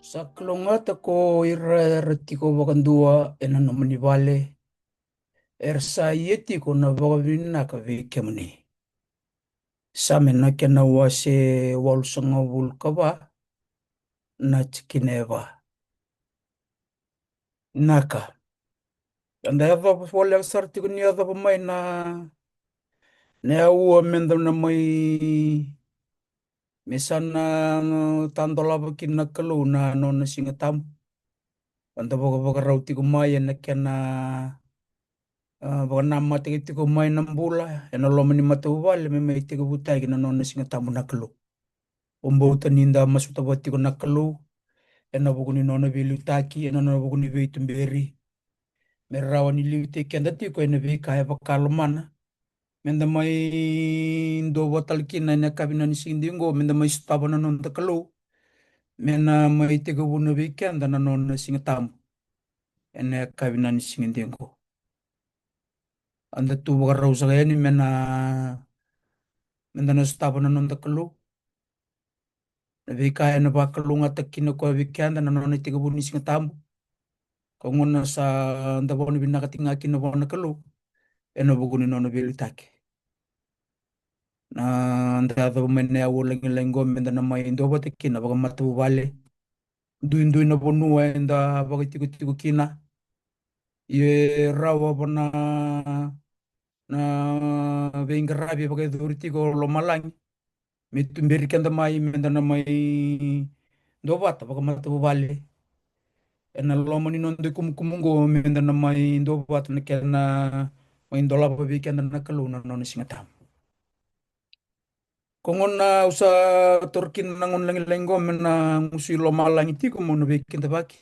Saklongata ko irarati ko bakandua ena nomani vale ersa yeti ko na bakavina ka vikemni same na kena wase walsanga vulkava na chikineva naka anda yava wale sarti ko ni yava mai na ua menda na mai mesana tandola bakin na kalu na no na singatam anda baka rauti ko mai na kena baka nama tiki ko mai nambula ena lo mani mata wale me mai tiki butai kina nona singa tamu nakalo umbo utaninda masuta bati ko nakalo ena buku ni nona vili taki ena nona buku ni vei tumberi merawa ni liu teki anda tiko ena vei kaya pakalo mana menda mai ndo botal kina ena kabina ni sindingo menda mai staba na nona takalo mena mai tiki buna vei kenda na nona singa tamu ena kabina ni sindingo anda tu baka rausa kaya ni menda na staba na nona takalo Vika na bakalunga takina ko vikanda na nona tiga buni singa tamu. Kongona sa ndabona binaka tinga kina bona kalu. Eno buguni nona bili take. Na ndada mene awo lengi lengo menda na mai ndo bata kina baga matu vale. Duin na bonua enda baga tiku tiku kina. Ye rawa bona na venga rabi baga duri tiku lo malangi. Mitu mberi kanda mai menda na mai ndo bata baga matu vale. Ena loma ni nondo kumukumungo menda na mai ndo bat na kena mai ndola pa bi kena na kaluna no na singa tam. Kongon na usa torkin na ngon langi lengo mena musi loma langi ti ko mo na bi kinta baki.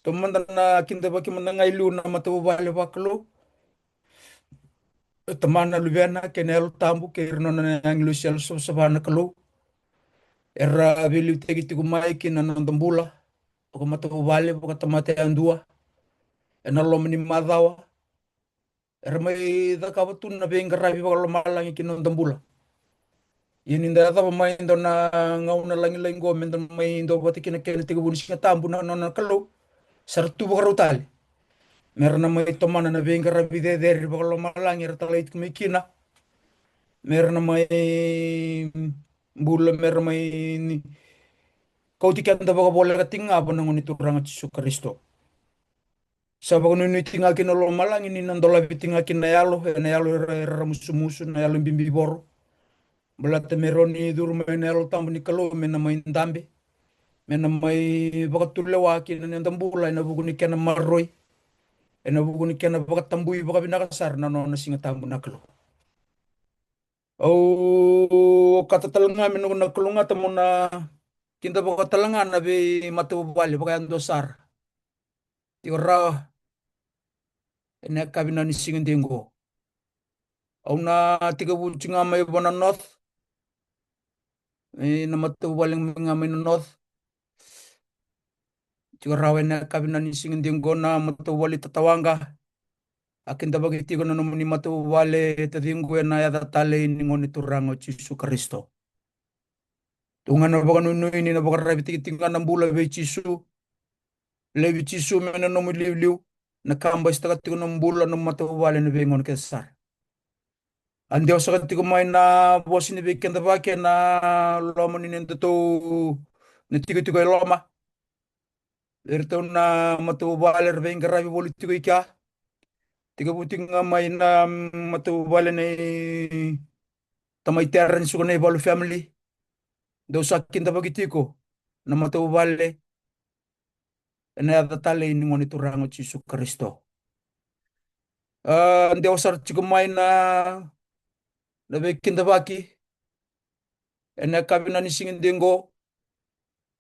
To manda na kinta baki manda ngai lu na mata bale baklo. Tamana luviana kenel tambu ke irno na ang lu sel so sabana kalo. Era bilu tegi tiku mai kina na ndambula. Poko mata bale poko tamate andua. Ena loma ni madawa. Ramai da kabatun na benga rabi bakal malangi kino tambula. Ini nda ta mai ndo na ngau na langi langi go mendo mai ndo bati kina kena tiga bunis kina tambu na kalau sartu bakal utali. Merna mai tomana na benga rabi de bakal malangi rata lait kumikina. Merna mai bula merna mai kau tikan da bakal boleh katinga apa nangoni turang Yesus Kristo. Sa bakal nuni tinga kina lo malangi ni nandola bitinga kina na yalo musu musu na yalo bimbi boro. Belate meroni duru mai nelo tambu ni kalu mena mai ndambe mena mai bakatule waki na ndambula ina buku ni kena maroi ina buku ni kena bakatambui baka binakasar na no na singa tambu na kalu au kata talanga mena na kalunga tamo na kinta bakatalanga na be matu bali baka andosar tiora ina kabina ni singa dingo au na tiga bucinga mai bona north na matu bali ngamai na north Tiga rawe na kabina ni singin dingo na matu wali tatawanga. Akin tabagi tigo na numuni matu wale tadingo na yada tale ni ngoni turango Jesu Kristo. Tungan na baga nunu ini na baga rabi tigi tinga na bula be Jesu. Lebi Jesu mena nomu liu liu. Na kamba istaka tigo na mbula na matu wale na bengon kesar. Andi osaka tigo mai na bosi ni beken tabake na loma ni nendo to na tigo tigo loma. Erto na matu wale benga rabi bolu tigo ika. Tiga buting nga may na matubala na tamay teran suka na ibalo family. Daw sa akin tabagiti ko na matubale na yatatale ni ngonito rango Jesu Kristo. Hindi ako sa chikumay na bekin tabaki. Na kabi na nisingin dingo.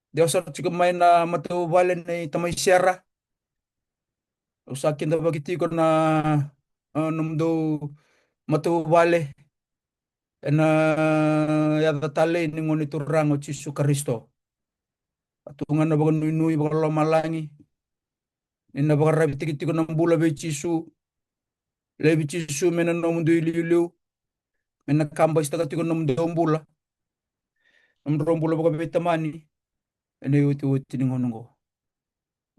Hindi ako sa chikumay na matubale na tamay siyara. Daw sa akin tabagiti ko na namdo matubale na yatatale ni ngonito rango Jesu Kristo. Atungan na baga nui nui baga lomalangi. Nina baga rabi tiki tiko ng bula be Jesu. Lebi Jesu mena nomundo iliu. Mena kamba istaka tiko nomundo bula. Nomundo bula baga be tamani. ene uti uti ni ngonongo.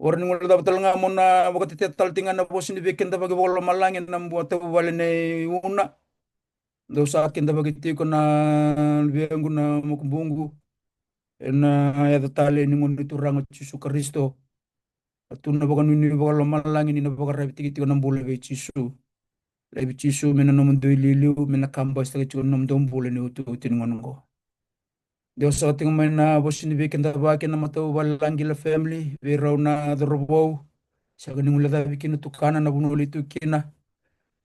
Orang ngul da betal nga mona wakati tetal tinga na bosin di weekend bagi bola malangin na buat tabu bale ne una. Do sa akin da bagi tiko na biangu na mukumbungu. Na ya da tale ni ngon itu rango Yesu Kristo. Atu na baga nuni bola malangin ni na baga rabi tiki na bule be Yesu. Lebi Yesu mena no mundo iliu mena kamba sta tiko na mundo bule ni utu uti ni ngonongo. Deus sa ating may na bosin di weekend da baki na matabu balangi la family. Viraw na dorobo. Sa ganing ulada bikin tukana na bunuli tukina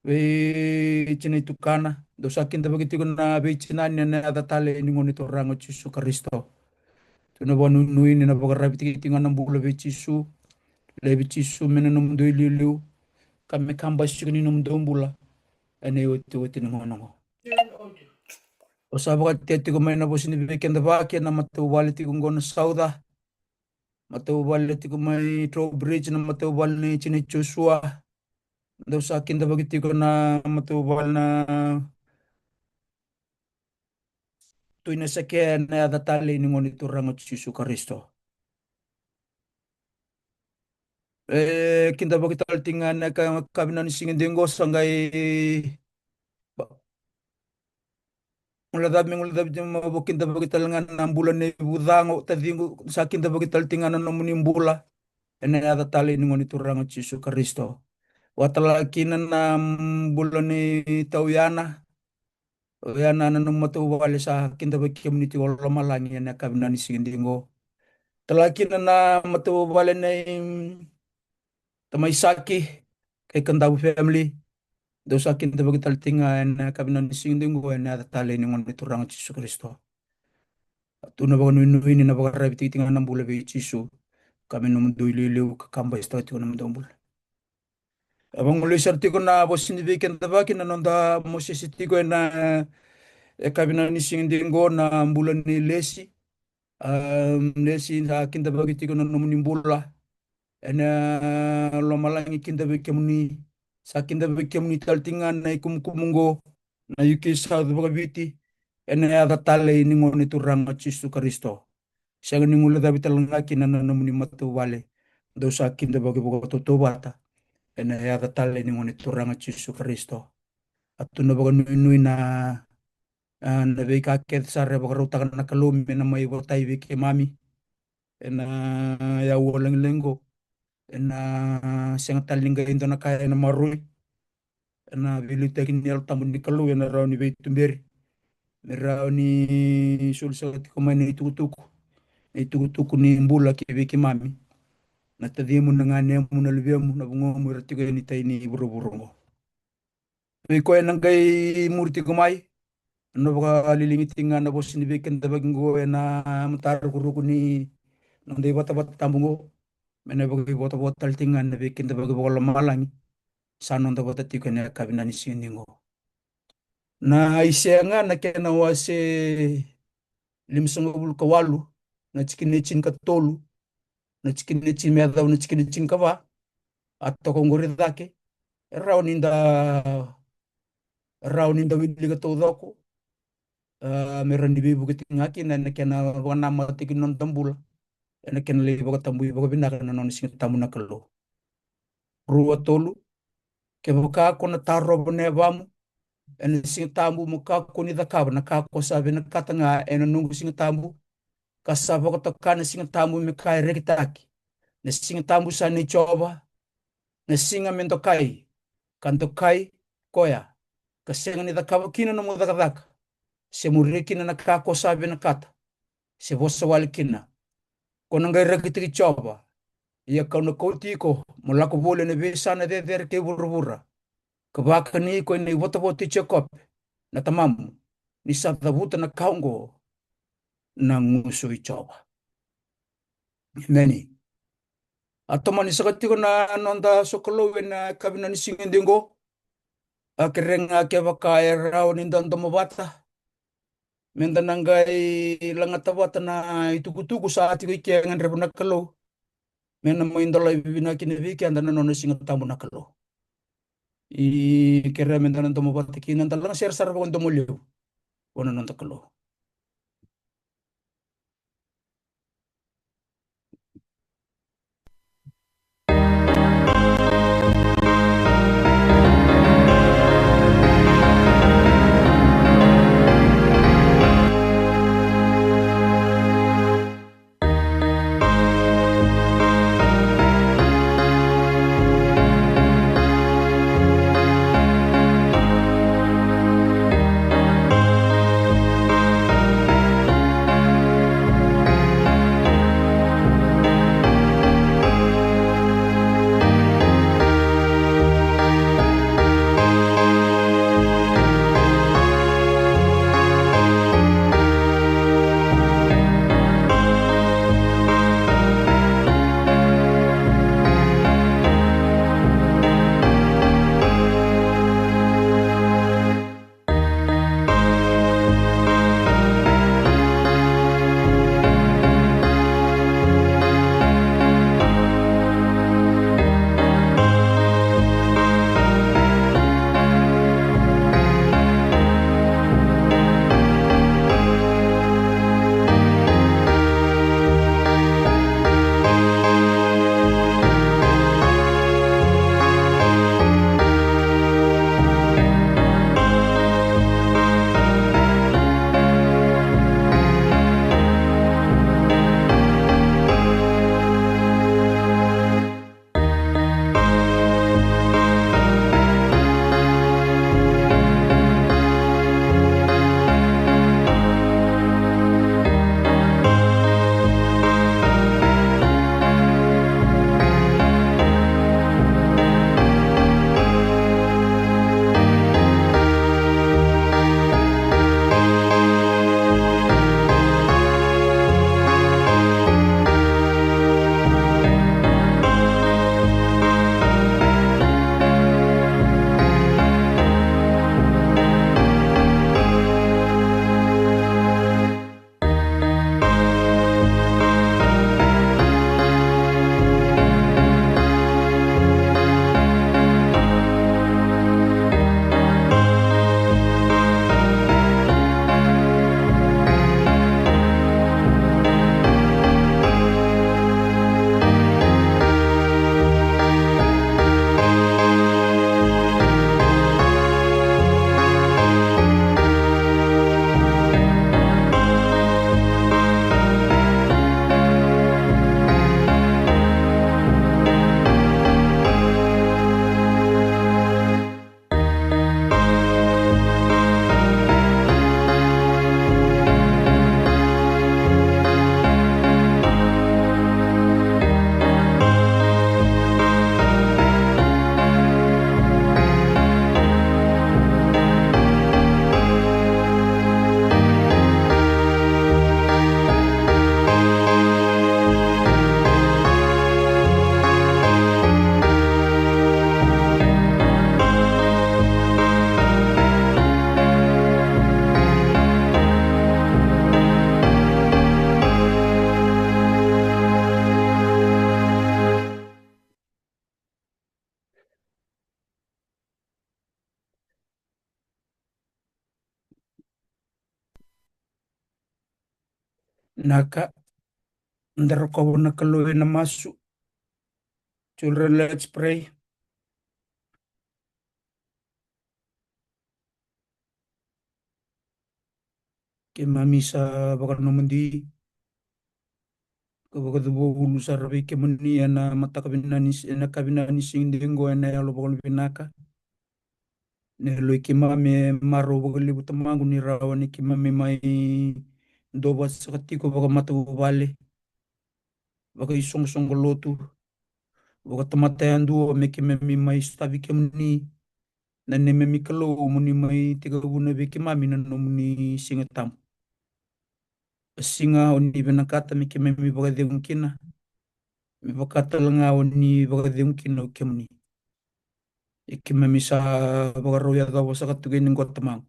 we chini tukana do sakin da bagiti na be china ni na ada tale ni ngoni to rango Yesu Kristo to na bonu nui ni na bagara biti tinga na bula be Yesu le be Yesu mena no mundo iliu kame kamba shi ni no mundo bula ene wote wote ni ngono o sa baga tete ko mai na bosini be kenda ba ke na matu wale ti ngono sauda matu wale ti ko mai tro bridge na matu wale chini Joshua do sakin da bagiti ko na matu wale na tuina sa kaya na adatali ni ngonito rangot Yesu Kristo. Kinta ba kita tingan na kabinan singin dinggo sanggay nguladab jeng mabukin ta kita lengan ng bulan ni budango tadingo sa kinta ba kita tingan na namuning bula ene adatali ni ngonito rangot Yesu Kristo. Watalakinan na bulan ni Tawyana Yana na numatu wale sa kinta ba community wala malangi na kabinan singin dinggo. Talakinan na matu wale na tamay saki kay kandaw family daw sa akin tabag taltingan na kabinan sing dinggo na tali ni ngon iturang Jesu Kristo at una ba nuinuin ni na baga rabi titingan ng bula be Jesu kami naman do ililiw kakamba ista ti ko naman daw bula abang ulit sarti ko na boss ni weekend tabakin na nonda mo sisiti ko na kabinan ni sing dinggo na bulan ni Lesi Lesi sa akin tabag iti ko na naman bula ena lomalangi kinda bekemuni sakinda bekemuni taltingan na ikumkumungo na yuki sa bagabiti ena aga tale ni ngoni turang Yesu Kristo siya ni ngula dabi talanga kinana namuni matu wale do sakinda bagabaga totobata ena aga tale ni ngoni turang Yesu Kristo at na baga nui na na beka ket sare baga rutakan na kalumi na may watay beke mami ena ya walang lenggo na siyang talinga indo na kaya na marui na bilitekin ni altamun ni kalu na raw ni Beitumberi na raw ni sulsa kumain na itukutuku ni mbula kibiki mami na tadi mo na nga niya mo na libya mo na bungo mo ratiko ni tay ni buru-buru mo ko nang kay murti kumay ano baka lilimiting nga na boss ni Bekan tabaging go na mutaro kuruko ni nang day bata-bata tambungo may nabagay bota-bota taltingan na Bekan tabagay baka lamalangi sanon da bata tiko na kabinan siningo na isya nga na kena wase limsangabul kawalu na chikinechin katolu na chikinechin medaw na chikinechin kaba at tokongori dake raw ninda wili ka todoko meron di bibu kiti ngaki na kena wana matikin non tambula na kena le baga tambu baga binaka na non sing tamu na kalo ruwa tolu ke baka ko na taro bane bamu en sing tambu muka ko ni dakab na ka ko sabe na katanga en nungu sing tambu kasaba ko takana sing tambu me kai rekitaki na sing tambu sa ni choba na singa mento kai kanto kai koya kasenga ni dakab kina no mo dakadaka se murikina na ka ko sabe na kata se bosa walikina ko nanga rekitiki choba ia kau na kotiko mulako bole ne bisa na de ke burubura kabaka ni ko ni voto chekop na tamamu ni satabuta na kaungo na nguso ichoba many atomani sakati ko na nonda sokolo na kabina ni singindingo akirenga ke baka erao ni ndanto mabata menda nangai langatabata na itukutuku saati ko ikengan rebuna kalo mena mo indola ibina kineviki andana nono singatamu na kalo I kera menda nanto mabata kinan talang share sar ko ndo mulyo ono nanto kalo Naka, ndaro ko na kaluwi na masu. Children, let's pray. Mami sa bakar namundi. Kabagad bo ulu sarve muni na mata kabinani sing dingo na yalo bakal binaka. Ne lo mami maro bakal libu tamangu ni rawani mami mai doba sakati ko baka mata bale. Baka isong song lotu. Baka tamata yandu me mami mai stabi muni. Na ne mami kalo muni mai tiga guna mami na no muni singatam. Singa oni benakata mami baka kina. Mi bakata langa oni baka kina muni. Mami sa baka roya dawa sa katugan ng gotamang.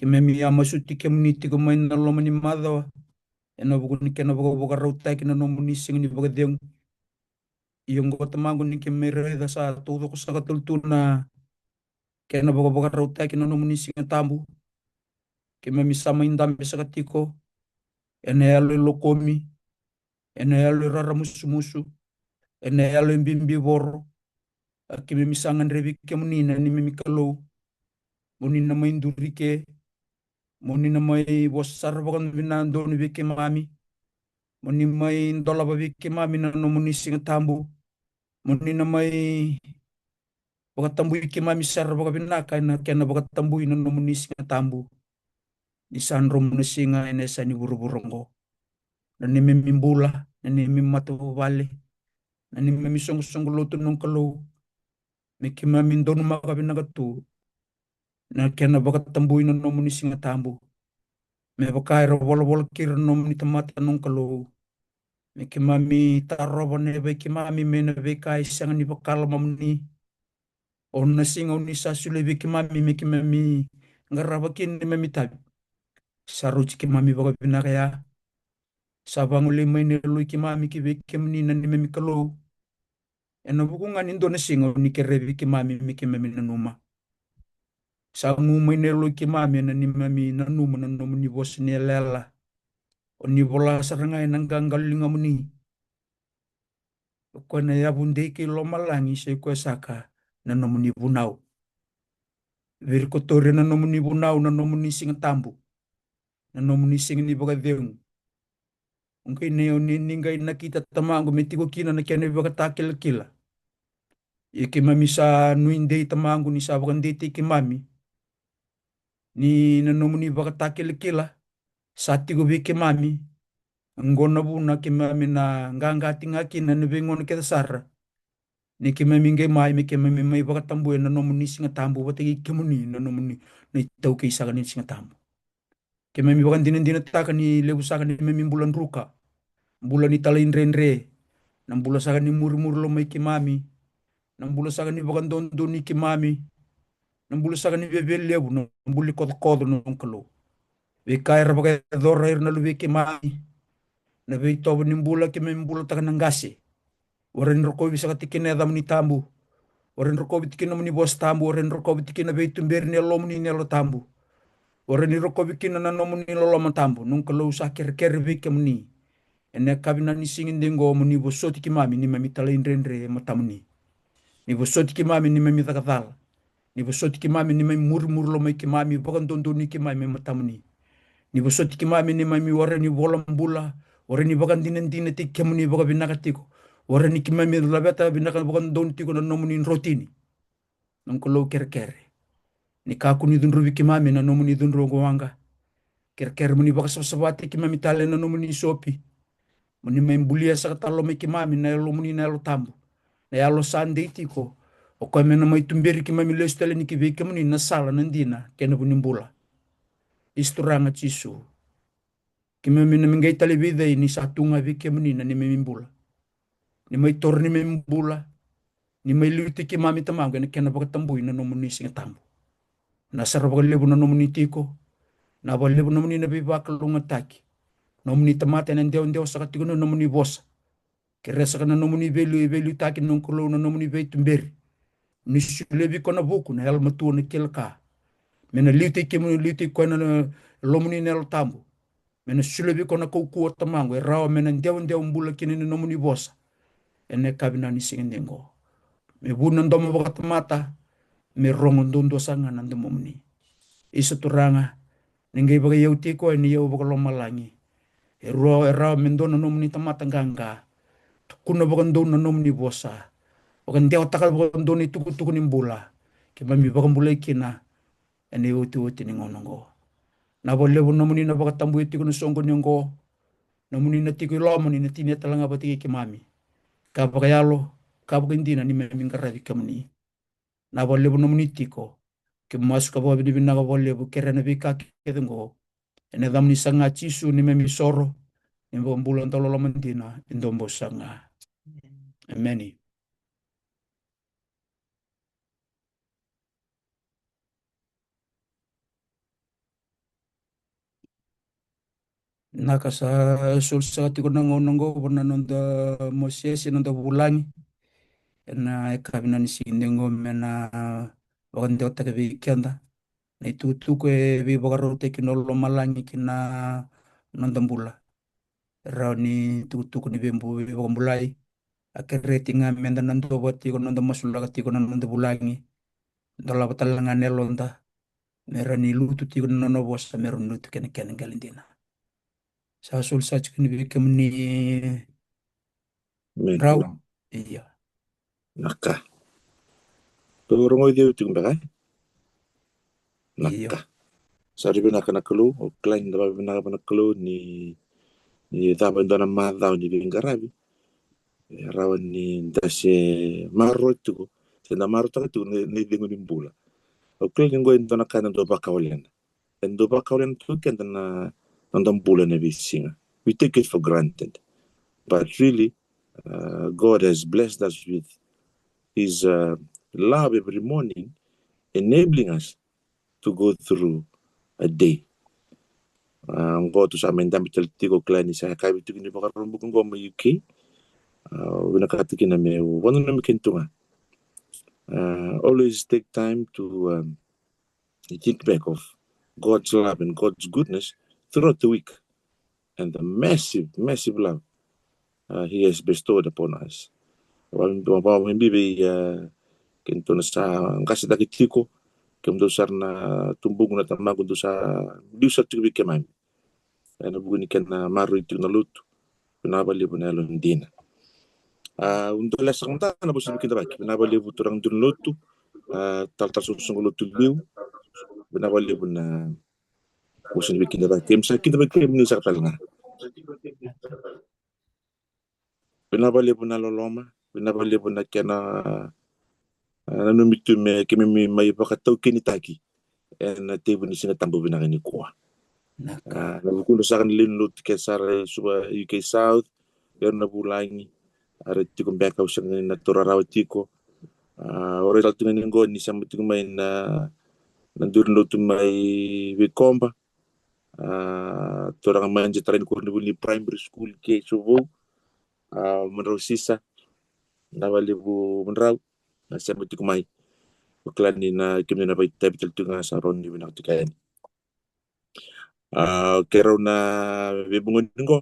Mami amasuti muni tiga main na lomani madawa. Ena buku ni kena baka rauta kina no muni singa ni baka yung gotamang ni kemere da sa todo ko sa katultuna. Kena baka rauta kina no muni singa tambu. Mami sama indambe sa katiko. Ena yalo lokomi. Ena yalo raramusu-musu. Ena yalo imbimbi boro. Mami sangan rebi muni na ni mami kalau. Muni na may indurike. Muni na may bosar bakan binando ni biki mami. Muni may dola ba biki mami na no muni singa tambu. Muni na may bakatambu biki mami sar baka binaka na kaya na bakatambu na no muni singa tambu. Di sanrom na singa inesa ni buru-burongko. Na ni mimimbula, na ni mimatu bale. Na ni mimisong-song luto nung kalau. Miki mami dono makabinagatu. Na kaya na bakatambu na no muni singa tambu. Me bakaira wala-wala kira no muni tamata nung kalau. Miki mami taroba ne beki mami mena beka isang ni bakala mamni. O na singa ni sasule beki mami miki mami ngarabakin ni mami tabi. Saru chiki mami baka binakaya. Sabang uli may niluy ki mami ki beki mni na ni mami kalau. Ena bukungan indo na singa ni kerebi ki mami miki mami nanuma. Sa ngumay niluy ki mami na ni mami nanuma na numuni bos ni lela. O ni bola sarangay nang ganggaling amuni. Kwa na yabundi ki lomalangi sa kwa saka na nomuni bunau. Virkotori na nomuni bunau na nomuni singa tambu. Na nomuni singa ni baga deung. Ungkay na yun ningay nakita tamango metiko kina na kaya na baga takil-kila. Iki mami sa nuinday tamango ni sa baga nditi ki mami. Ni na nomuni baga takil-kila. Sa tigo biki mami. Ngona buna ki mami na ngangati ngaki na nabingon kita sara. Ni mami ngay mai mi mami may baka tambu na nomuni singa tambu pati kimuni na nomuni na itaw kay sa kanin singa tambu. Mami baka dinataka ni lebu sa kanin mami bulan ruka. Bulan ni talain renre. Nang bulan sa kanin murmur lo may kimami. Nang bulan sa kanin baka dondo ni kimami. Nang bulan sa kanin bebe lebu. Nang buli kodo nung kalo. Bikay ra baka dorair na lubi kimami. Na bito ni bula mami bula taka nang gasi. Oren roko bisa katikin na dam ni tambu. Oren roko bitikin na muni bos tambu. Oren roko bitikin na beitum ber ni lo muni ni lo tambu. Oren ni roko bikin na no muni lo lo tambu. Nung kalau sa ker bike muni. Ene kabina ni singin dengo muni bosoti ki mami ni mami talain renre matamuni. Ni bosoti ki mami ni mami takatal. Ni bosoti ki mami ni mami mur lo mai ki mami. Bakan tondo ni ki mami matamuni. Ni bosoti ki mami ni mami oren ni bolam bula. Oren ni bakan dinan tik kemuni baka binakatiko. Oren ni ki mami labeta binakan bakan don tiko na nomuni rotini. Nung kalau ker. Ni kaku ni dun rubi ki mami na nomuni dun rogo wanga. Ker muni baka sabati ki mami tale na nomuni sopi. Muni main bulia sa katalo mi ki mami na lo muni na lo tambu. Na yalo sande tiko. O kwa mena mai tumberi ki mami leos tale ni ki veke muni na sala nandina kena bunimbula. Isturanga chisu. Ki mami na mingai tale vida ni satunga veke muni na ni mimimbula. Ni mai tor ni mimimbula. Ni mai luti ki mami tamago na kena baka tambui na nomuni singa tambu. Nasara baka lebu na nomuni tiko. Na baka lebu na nomuni na bibaka lunga taki. Nomuni tamate na ndeo sa katiko na nomuni bosa. Keresa ka na nomuni velu taki nung kulo na nomuni vei tumberi. Ni sulebi ko na buku na helma tuwa na kilka. Mena liuti ki muni liuti ko na lomuni na lo tambu. mena sulebi kona kouku tamango e rawa mena ndeu mbula kini ni nomuni bosa ene kabina ni singendengo me buna ndomo bakatamata me rongo ndondo sanga na ndemomni isa turanga ningai baga yauti ko ni yau baga lomalangi e rawa me ndono nomuni tamata ganga kuna baga ndono nomuni bosa baga ndeu takal baga ndoni tuku ni mbula ke mami baga mbula ikina ene uti ni ngonongo na bolebu nomuni na baga tambu iti kuno songo ni ngo nomuni na tiko iloma ni na tini talanga batiki ke mami ka baga yalo ka baga indina ni memi ngaravi kamni na bolebu nomuni tiko ke masu ka baga bina ka bolebu kere na bika ke ngo ene damni sanga chisu ni memi soro ni baga mbula ntolo lomandina indombo sanga ameni nakasa sulsa tiko na ngonongo bona nonda Moses nonda bulangi na ekabina ni sindengo mena bagande otake bi kenda na itu ke bi bagarote kinolo malangi kina nonda mbula rao ni tuku ni bembu bi bagambulai akere tinga menda nando boti ko nonda masulaga tiko nonda bulangi ndola batalanga nelonda mera ni lutu tiko nono bosa mera lutu kene kene galindina sa sul sa chikini bi kemni rao iya Naka. Turungo dia uting bagai. iya Naka. Sari bina kana kelu, o klain da bina kana kelu ni taba ndana ma daw ni bingarabi. Rawan ni dase maro tuko. Senda maro taka tuko ni dingo ni mbula. O klain ngo ndana kana do bakawlen. And do bakawlen tuko ndana ndana mbula na bisinga. We take it for granted. But really, God has blessed us with His love every morning, enabling us to go through a day. Ngo to sa mendam tiko klani sa kabi to ni bakarumbu ngo ma UK. Wina katiki na me wano na me kentunga. Always take time to think back of God's love and God's goodness throughout the week and the massive love He has bestowed upon us. Wambibi kentuna sa ngasi daki tiko kemdo sarna tumbung na tamago do sa diusat tibi kemami. Na buguni ken maru itu na lutu pinabali bunelo ndina undo la sangta na bosu kita baki pinabali buturang dun lutu tal susung lutu liu pinabali buna bosu kita baki emsa kita baki mini saktal nga pinabali buna loloma pinabali buna kena nanumitu me kemi mai pakatau kenitaki en tebu ni singa tambo bina ni kwa na bukundo sa kanilin lutu kesare suba UK South na bulangi are tiko mbeka usang na toraraw tiko ore dal tunga ningo ni sa mutu may na nandurno to may wikomba torang manje train ko ni primary school ke subo menro sisa na walibu menraw na sa mutu may uklan ni na kimna na bay tabital tunga sa ron ni binak tikayan kero na bibungon ningo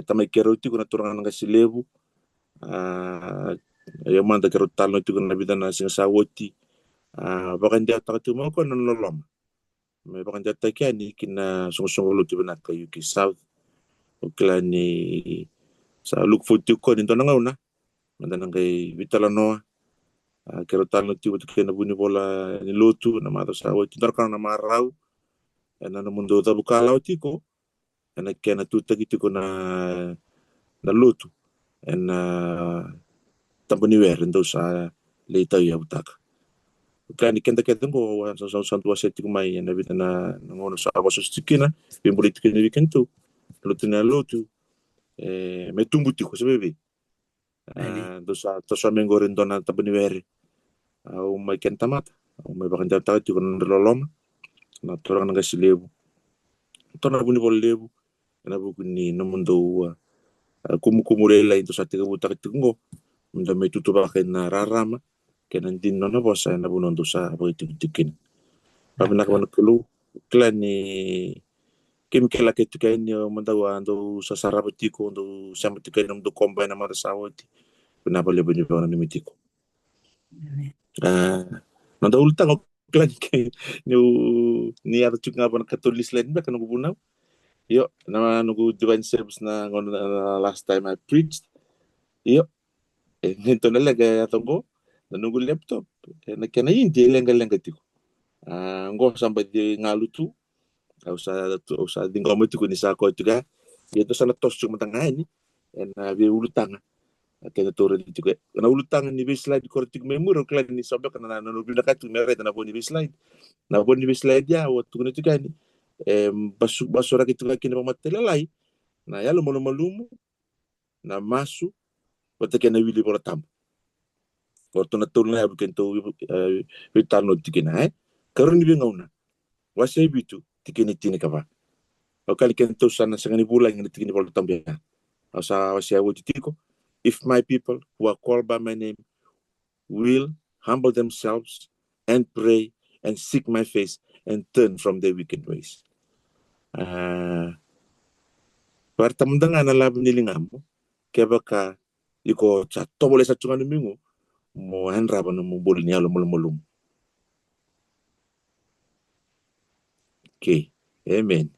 tamay kero tiko na torang nga silebu yung manda kero talo tiko na bidan na sinasawoti baka hindi ataka tumo ko nan lolom may baka hindi ataka ni kina sungsungulo tiko na ka UK South ukla ni sa look food tiko nito na ngauna manda nang kay Vitalanoa kero talo tiko na buni bola ni lotu na mato sa woti tarka na maraw na mundo tabukalaw tiko na kaya natutag tiko na lotu and tamponiwer ndo sa leitaw yautaka kani kenda ko sa tua seti kumai na bita na ngono sa awa sustikina pimbulit kini weekend tu lutu na lutu me tumbuti ko sebebe do sa mengore ndo na tamponiwer au mai kenta mata au mai bakan jata ti kon lolom na torang nga silebu tona buni bol lebu na bukuni no mundo kumukumurela into sa tiga buta kitungo mda me tutuba na rarama kenan din no bosa na bunon sa abo itikin pabina ko kelu klani Kim kela ke tu kain yo mandawa ando sasara betiko ando sama tu kain ando combine na marasawati. Kenapa le bunyi bawang ni mitiko. Nanda ultang o klan ke ni ada juga apa katolis lain ba kan gubuna. Yo na nugu divine service na last time I preached. Yo nito na lega atongo na nugu laptop. Na kena hindi lenga tiko. Ngo sampai di ngalutu. Usa di ngomo tiko ni sako juga. Ito sana tos cuma tengah ini. Na bi ulutang. Kaya toro di juga. Na ulutang ni bi slide ko tik memuro klan ni sobe kana na nugu nakatu mereta na bo ni bi slide. Na bo ni bi slide ya o tuku ni tuka ni. Basura kitu kaki na pamatelalai. Na yalo malumu na masu. Wata kena wili bola tamu. Waktu na tulu na yabu kento witano tikina karon ni ngauna wasay bitu tikini tini kaba o kali kento sana sangani bula ngani tikini bola tambia asa wasay wo titiko if my people who are called by my name will humble themselves and pray and seek my face and turn from their wicked ways partamdanga na lab nilingamo kebaka iko cha tobole sa tunganu mingu mo hanraba no mo bol nyalo molum. Okay. Amen.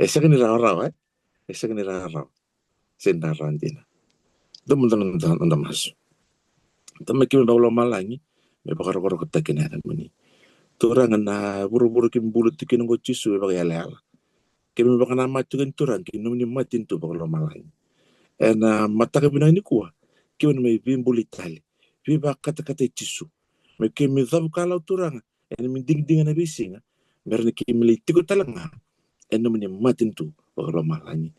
Esa kan raw esa kan raw senda randina dum dan mas tamma kim dawlo malangi me bakar koro ketakina mani turang na buru-buru kim bulut tikin ngo cisu be yala kim bakana matukin turang kim ni matin tu bakalo malangi ena mata ka binani kuwa kim me bimbuli tali bi bakata cisu me kim me zabu kalau turang en mi ding na bisinga merni kim li tiku talanga eno meni matin tu bakalo malangi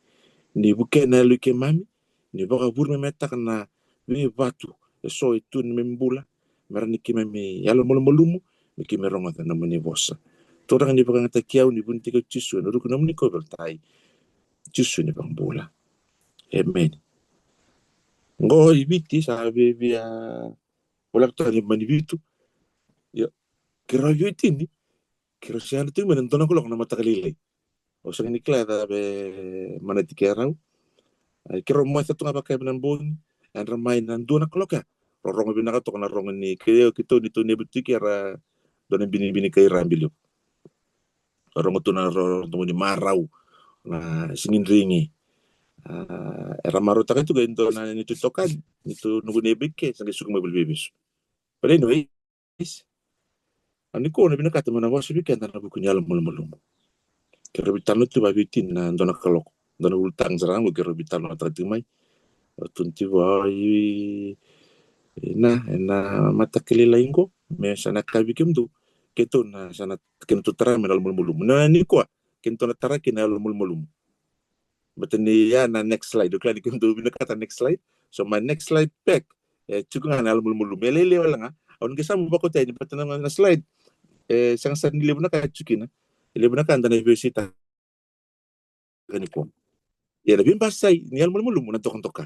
ni buke na luke mami ni baka bur me meta kana ni batu so itu ni membula merani kime me yalo molumumu mi kime ronga na meni bossa torang ni baka ngata kiau ni bunti ko cisu no ruku namni ko bertai cisu ni bambula amen ngo ibiti sabe bia wala to ni mani bitu yo kira yuti ni kira sian tu menen tona ko na mata kalile o sa ni kla da be manati kerau kira mo sa tunga pakai benan bon and ramai nan dua na kloka rorong binaka to na rong ni kaya kito dito ni buti kira don bini kay rambilyo rong to na rong to ni marau na singin ringi era maruta kan juga into na nito tokan nito nugo nebik ke sa suku mo bibis but anyways ani ko na binaka to na wasu bikan na buku nyalo mulmulum kira bitano tu babitin na dona kalok dona ultang sarang kira bitano tatimai tunti wai na mata kelilain ko me sana kabikim tu keto na sana kento tara me mulmulum na ni ko kento na tara kina mulmulum but ni ya na next slide do kladi kento binakata next slide so my next slide back cukup na mulmulum lele wala nga on kisa mo bako tayo but na slide sang sa nilib na ka chukina nilib na ka anda na universita ganiko ya labing basay ni mulmulum na toka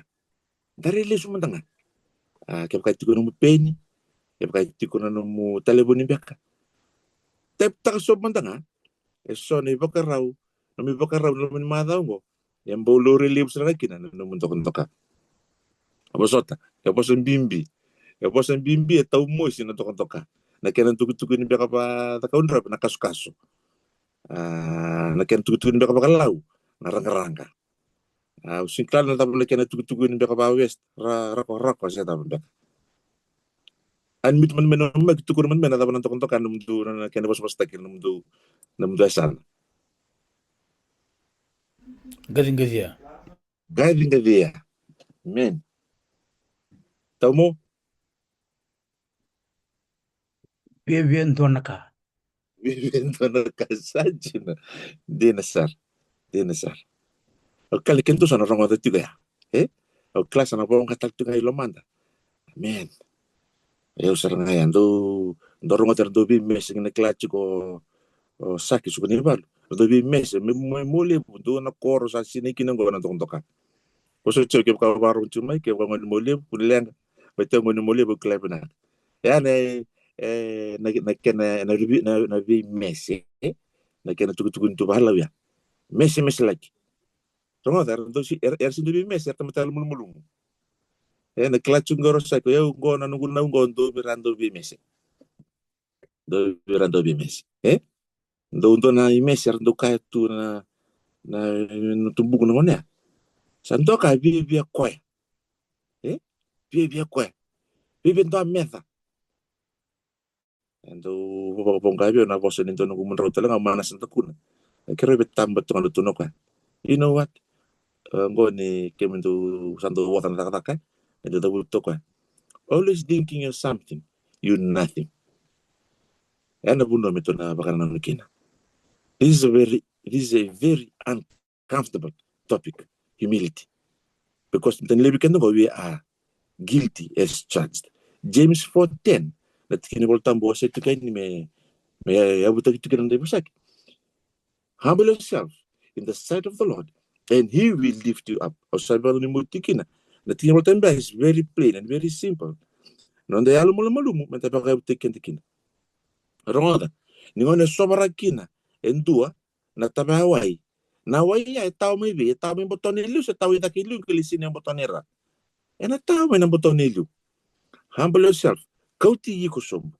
dari le sumandanga kaya kaya mo penny kaya kaya mo telefoni baka tep tak sob mandanga so ni bakaraw no mi bakaraw no mi madaw mo yan bolo reliefs na kina no muntok abosota kaposan bimbi taw mo sino toka na kenan tugu ni baka pa takaun rap na kasu na kenan tugu ni baka pa kalaw narang-rangka usiklan na tapos kenan tugu ni baka pa west rako sa tapos baka an mit man magtugur man na tapos nantok num du na kenan bos takil num du asan Guiding dia. Men. Tahu mo? Bien naka. Viviendo na kasaji na. Dinasar. O kali kento sana rongo da tiga ya. O klasa na bawang katal tiga ilomanda. Men. Eu sarang ayan do rongo ter do bi mes ngene klachi ko saki suka ni balu. Do bi mes me mole do na koro sa sini kinang go na tontoka. Oso che ke ka baro chumai ke wa ngoni mole pulang. Bete ngoni mole bu klep na. Ya na kena na vi mesi na kena tugu tu bahala ya mesi lagi. Rongo dar do si sindu bi mesi tamatal mulmulum. Na klachu ngoro sa ko yo go na nungu na ngo ndo bi rando bi mesi. Do bi rando bi mesi. Ndo na i mesi rando ka tu na tumbuku na ngone. Santo ka bi koy. Bi koy. Bi ndo meta. Ndo bonga bi na boso ndo nungu mun rawtala nga mana santa kuna. Kero be tamba tu ngalo tuno ka. You know what? Ngone kemendo santo watan taka ndo da buto ka. Always thinking of something, you nothing. Ana bundo meto na bakana na kina. This is a very uncomfortable topic, humility. Because we are guilty as charged. James 4:10. That kini voltambo sa ito kay ni may abuta ito kinang debusak. Humble yourself in the sight of the Lord, and He will lift you up. O sabi ni mutikina. That kini voltambo is very plain and very simple. Nonde alu malumu menta baka tikin. Ronda. Ningone sobra kina endua na tabe Hawaii. Na Hawaii ay tao may bi, tao may botonelu sa tao ita kilu kilisini ang botonera. Na tao may nang botonelu. Humble yourself. Kauti yiko sombo.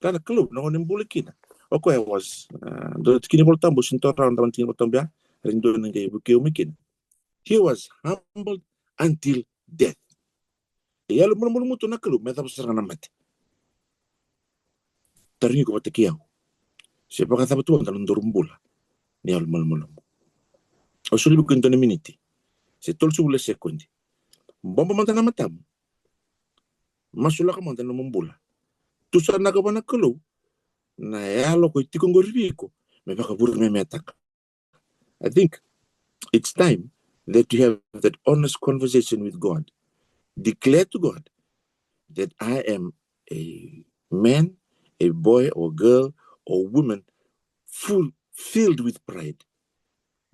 Kana club na ngonim bulikina. Oko I was do kini boltambo sinto round taman kini boltambia rindo nangay bukeo mikin. He was humbled until death. Yalo mulumuto na club meta pasarang na mati. Taringi ko patikiyaw. Siapa kata betul dalam dorumbula ni al malmalam. Osuli bukan tani miniti. Setol subule sekundi. Bomba mantana matam. Masula ka mantana mumbula. Tusa na ka bana kalo. Na yalo ko itikong goribiko. Me baka buruk me metak. I think it's time that you have that honest conversation with God. Declare to God that I am a man, a boy or girl or woman filled with pride.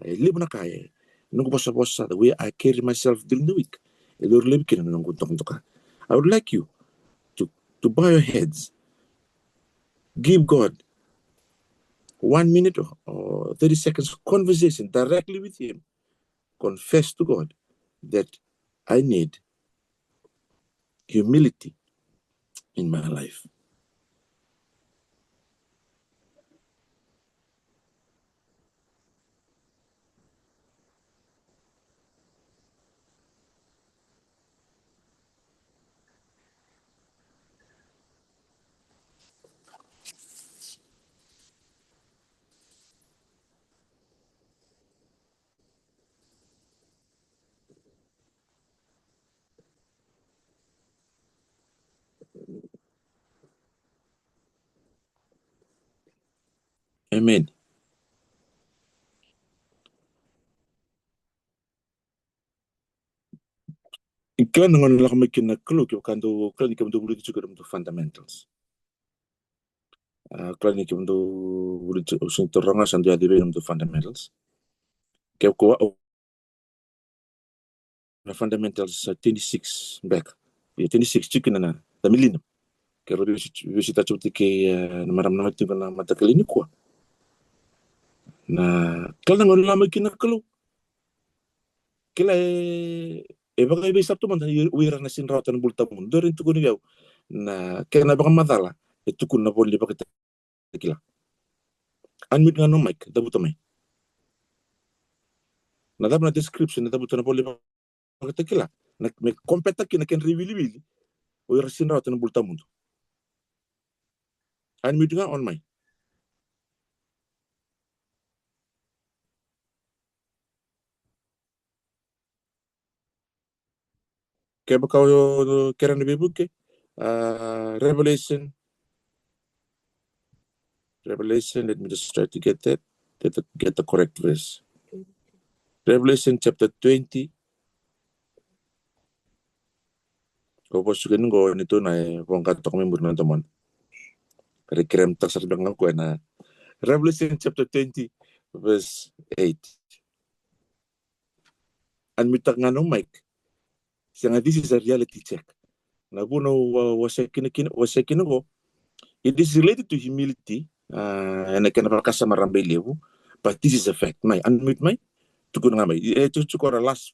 Live na kaya. Nung bosa the way I carry myself during the week. I would like you to bow your heads. Give God 1 minute or 30 seconds conversation directly with Him. Confess to God that I need humility in my life. Amen. Iklan ngon la makin na klok yo kando klan ikam do bulu juga dum fundamentals. Klan ikam do bulu usin toranga sandu adi be dum fundamentals. Kaya ko na fundamentals 26 back. Ya 26 chicken na tamilin. Kaya ro visita chuti ke na maram na mati na matakal ini ko. Na klan ngon la makin na klok. Kila baka ibe sabtu man wira na sin rawatan bulta mun dorin tukun yaw na kena baka madala tukun na bolli baka tekila unmute nga no mic dabuto may na dab na description na dabuto na bolli baka tekila na me kompeta kina ken riwili wira sin rawatan bulta mun unmute nga on mic. Kaya baka kera na bibuke Revelation, let me just try to get the correct verse. Revelation chapter 20. Kau suka nunggu nito na bongkat to kami murna teman. Kira-kira tak sedang aku na Revelation chapter 20 verse 8. Unmute nga no mic. Siya this is a reality check. Nabuno wasekin ko. It is related to humility. And I can kasama rambelewu. But this is a fact. May unmute may. Tukun nga may. Tukun last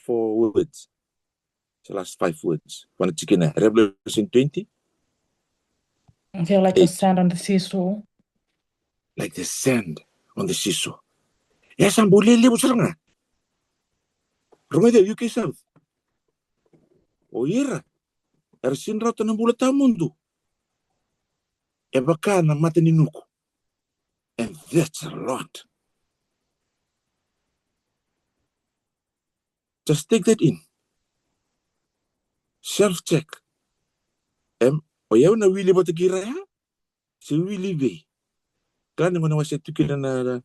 4 words. The last 5 words. Wana chikina. Revelation 20. I feel like the 8. sand on the seashore. Like the sand on the seashore. Yes, ang bulili mo sarang nga. Rumede, UK South. O ira. Ersin rata ng bulat mundo. E baka na mata ni nuko. And that's a lot. Just take that in. Self-check. O yaw na wili ba tagira ya? Si wili be. Kaya nga nawa siya tukin na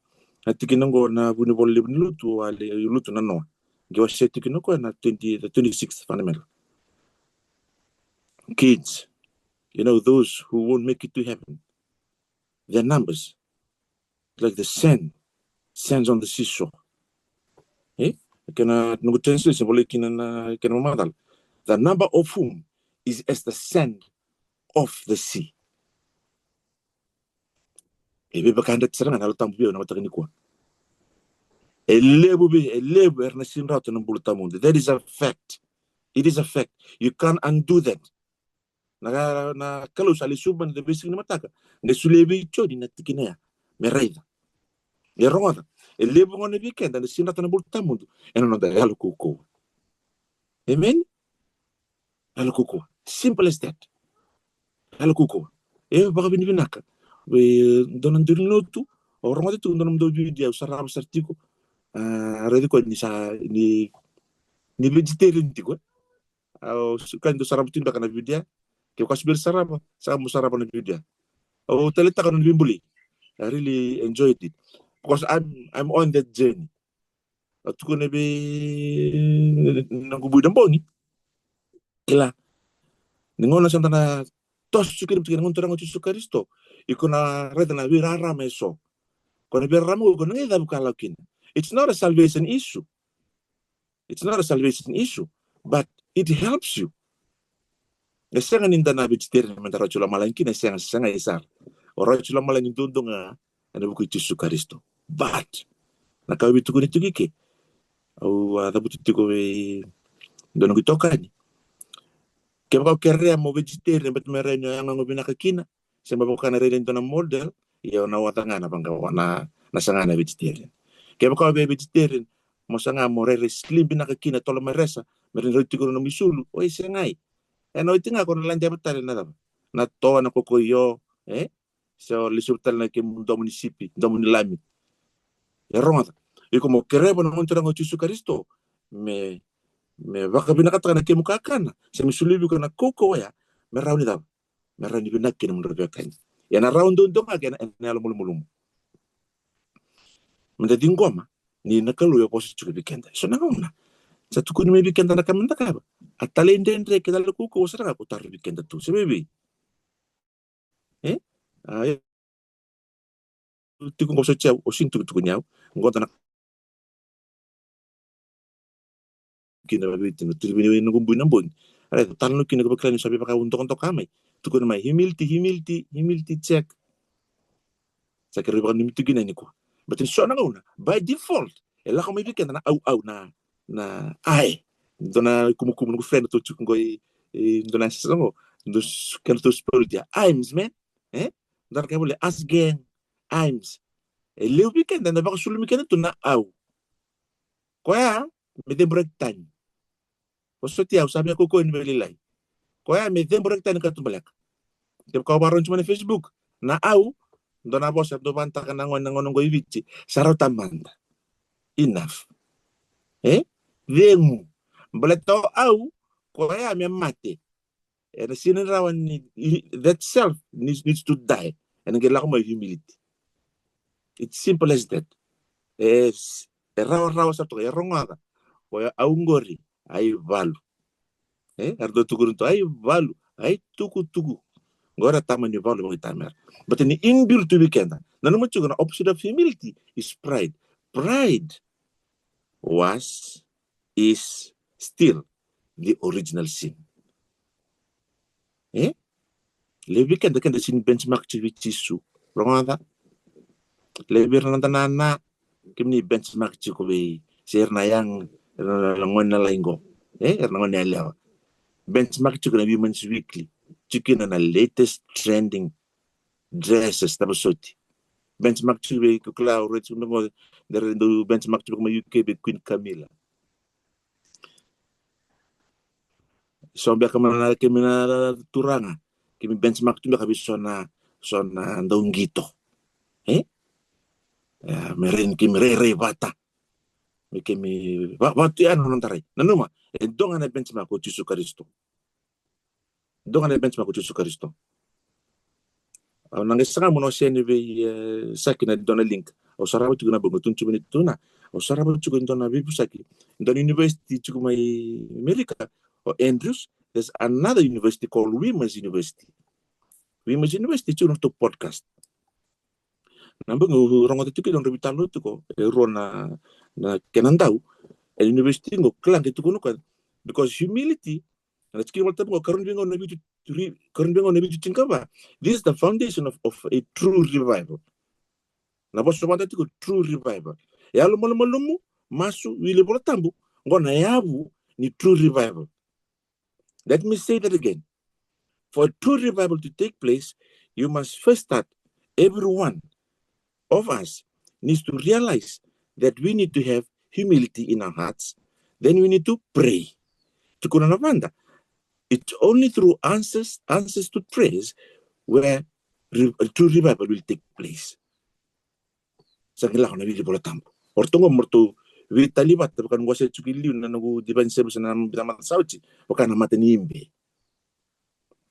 tikinango na bunibol liban luto wale luto na no. Gawa siya tikinango na 26th fundamental. Kids, you know, those who won't make it to heaven, their numbers, like the sands on the seashore. Kena nungu translation boleh kena memadal. The number of whom is as the sand of the sea. Ebe bakanda tserangan halu tambu biyo na matakini kuwa. Elebu erna sinrauta ng bulutamundo. That is a fact. It is a fact. You can't undo that. Na kalau sali suban de basic na mataka. Ne sulebi chodi na tikina ya. Meraida. Ya ronga. Elebu ngone weekend na sinrauta ng bulutamundo. Eno no da halu kuko. Amen. Halu kuko. Simple as that. Halu kuko. Baka binibinaka. Donan dirino tu. Orang itu donam do dia usara sartiko. Ready ko ni vegetarian tiko. Kan do sarap tinda kana video. Kaya kasbir sarap sa musarap na video. Talita ka ng bimbuli. I really enjoyed it because I'm on that journey. At ko na be nangubudang bongi. Kila ningona sa na tos sukirim tikin ngon torang Yesus Kristo. Iko na reda na wirara meso. Kono berramu ko nang ida bukalakin. It's not a salvation issue. It's not a salvation issue, but it helps you. Nesengan ninda na vegetarian mentara chula malangki nesengan isar. Ora chula malangin tundunga ana buku Yesus Kristo. But nakawi tukuni tugike. Au adabuti tiko we dono kitokani. Kaya kaya mo vegetarian bet merenyo yang ngobina kakina. Semba bukan reden to na model, ya na watanga na bangga na nasanga na vegetarian. Kaya ko be vegetarian, mo sanga mo re slim binakakina tolo meresa, meron rito ko no misulu. Oy sangay. Ano itinga ko na lang jabat na dab. Na to na kokoyo, so lisubtal na ke mundo munisipi, do munilami. Ya ronga. Iko mo kerebo na montura ng Yesus Kristo. Me baka binakata na ke mukakana. Sa misulibi ko na koko ya, meraw ni dab. Meron ni binakin mo rebekanya. Yan na round doon nga kaya na alam Mendading goma ni nakaluyo po sa chuki bikenda. So na una. Sa tukuni may bikenda na kamanda ka ba? At talende entre kita lakuko sa nga putar bikenda tu. Si baby. Ay tikung ko sa tiyaw o sintu tukunyaw. Ngonta na kinababitin. Tulibini ng gumbuin ng buwan. Alay, tanong kinagabaklan yung sabi pa kauntok-untok kamay. Tukun may humility check. Sa kariba kan nimito ginay ko. But in so na una, by default, ela ko may bigyan na au na ay. Ito na kumukumo ng friend to chukong koy ito na sa mo. Ito kan to spirit ya. Aims man. Dar ka bole asgen. Aims. Leo weekend na baka sulumi ka na to na au. Kaya may break time. Poso tiyaw sabi ko ko in belilay. Kaya may break time ka tumalak. Di ko baron sa Facebook na au. Doon na boss, do banta ka nangon goy vici. Sarau tamanda. Enough. Vemu. Baleto au, kaya may mati. And sinirawan that self needs to die. And nagila ko may humility. It's simple as that. Rawa sa to, ronga ka. Kaya aungori, ay valu. Ardo tukurun to, ay valu. Ay tuku. Agora tama ni valu mo itamer. But in inbuilt to weekend, naman yung opposite of humility is pride. Pride was, is still the original sin. Le weekend kan sin benchmark ci Yesu. Ronga lebir nantanana kimni benchmark chikubi sirna yang langon na laingo langon na lewa benchmark chukuna Women's Weekly chukina na latest trending dresses tabasoti benchmark chukube kukla already chukuna there do benchmark chukuma UK be Queen Camilla so biya kamana kimina turanga kimi benchmark chukuna kabisona sona ndongito merin kimi re bata mikimi waktu ya nontarai nanuma dongana benchmark ko Yesus Kristo dongana benchmark ko Yesus Kristo nangesanga muno sene be sakina dona link o saraba tuguna bongo tunchu tuna o saraba tuguna dona bibu saki dona university tuguma America or Andrews. There's another university called Women's University tuguna to podcast nambungu rongo tuki don rebitalo tuko rona na kenandau university ngo klang itu kuno kan because humility and it's kiwal tabu karun bingo nabi tu tingkaba. This is the foundation of a true revival. Na boso banda tuko true revival ya lo malumu masu wile bola tambu ngona yabu ni true revival. Let me say that again. For a true revival to take place, you must first start. Everyone of us needs to realize that we need to have humility in our hearts. Then we need to pray. It's only through answers to prayers where a true revival will take place. Sagila na bili bola tambo. Ortongo morto vitali bata bukan wase chukili na nagu diban sebus na bidama sauti bukan mata nimbe.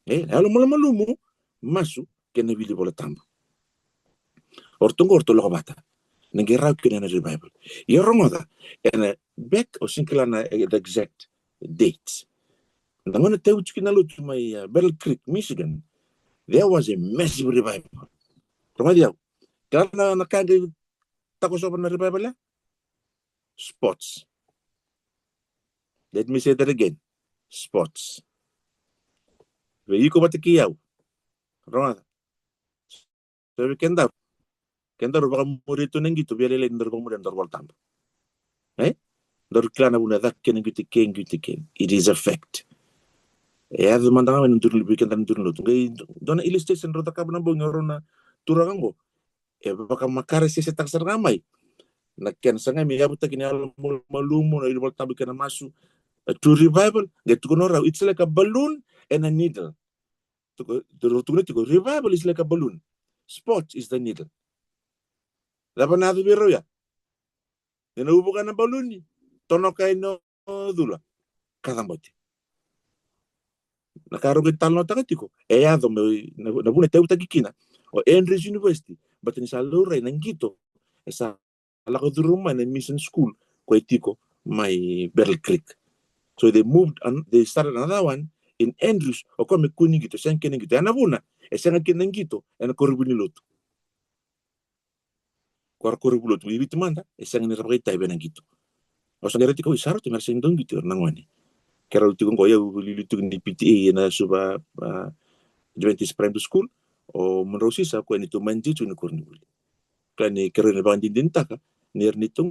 Lalu malumu masu kena bili bola tambo. Ortongo ortolo bata. Nagiraw kina na revival. Yorongoda and back o sinkila na the exact dates. And I'm going to tell you to my Battle Creek, Michigan. There was a massive revival. Romadia, kana nakagay tako sa na revival? Sports. Let me say that again. Sports. Veyi ko batikiyaw. Romada. So we can baka murito nangito bialele ndar ko mudan dar waltam. Dar klana buna dakken ngiti. It is a fact. Ya demandanga men turun bikin tan turun lutu. Dona illustration rota kabna bo ngorona turagango. Baka makare si setak sergamai. Nakken sanga mi yabuta kini malumu na ilbol tabi kana masu. To revival get to know it's like a balloon and a needle. To revival is like a balloon. Sport is the needle. Dapat na biro ya. Inubukan na balloon ni. Tono kay no dula. Kadamboti. Nakarugit talo takatiko. Eyado me nabune teu takikina. O Andrews University. But in salura nangito. Esa alako duruma na mission school ko etiko my Battle Creek. So they moved and they started another one in Andrews. O kome kuningito, sen keningito. Anabuna. Esa keningito. Ena korubuniloto. Korubulot mo ibit manda. Esa nirabay tayo benangito. O sa gereti ko isaro ti merseng dong gitu nangwani. Kaya uti kong koya ulilitu ni PTA na suba Adventist Primary School o menrosi sa ko nito manji tu ni kornibuli. Kaya ni kero ni bang dindinta ka ni nitong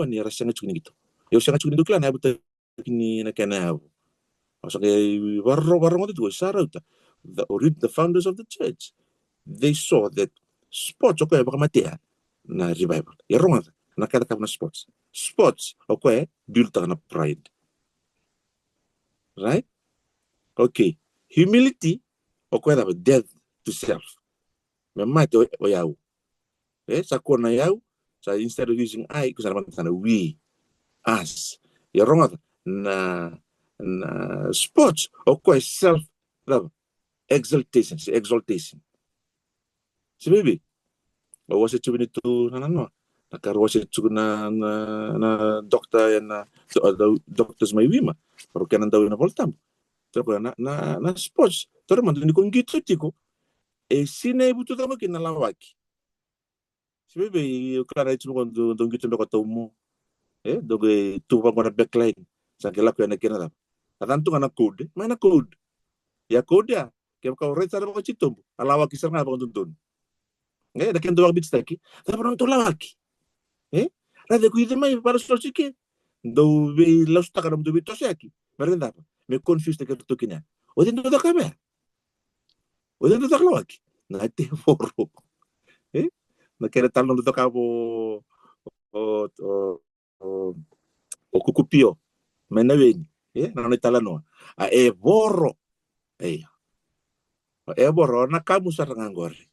ni rasa nga chuni gitu. Yo sa nga chuni dukla na buta ni na kana. O sa kaya warro mo dito isaro ta. The founders of the church, they saw that sports okay baka matia na revival. Yarong nakata ka na sports. Sports okay build na pride. Right? Okay. Humility, okay, dapat death to self. Memate o yaw. Sa kona yaw, sa instead of using I, kusa naman sana we, us. Yarong na sports, okay, self, love, exaltation. Si baby, o was it to be to, nakarowas ito na doktor yan na doctors may wima. Pero kaya nang daw na voltam. Pero na sports. Pero man, hindi kong gitu tiko. Sinay buto tamo kinalawaki. Si bebe, klara ito mo kung dong gitu na kataw mo. Doge tuwa ko na backline. Sa kila ko yan na kinarap. Atanto nga na code. May na code. Ya code ya. Kaya ka rin sa mga chitombo. Alawaki sa nga bang tuntun. Da kendo wak bitstaki. Da panon to lawaki. Rada ku mai para sosike. Do be lausta kadam do be tosaki. Merenda apa? Me confused ke to kinya. Odin do kabe. Odin do lawaki. Na te forro. Na kere tal no do kabo o kukupio. Menaweni. Na no talano. A e borro. E borro na kamu sarangangore.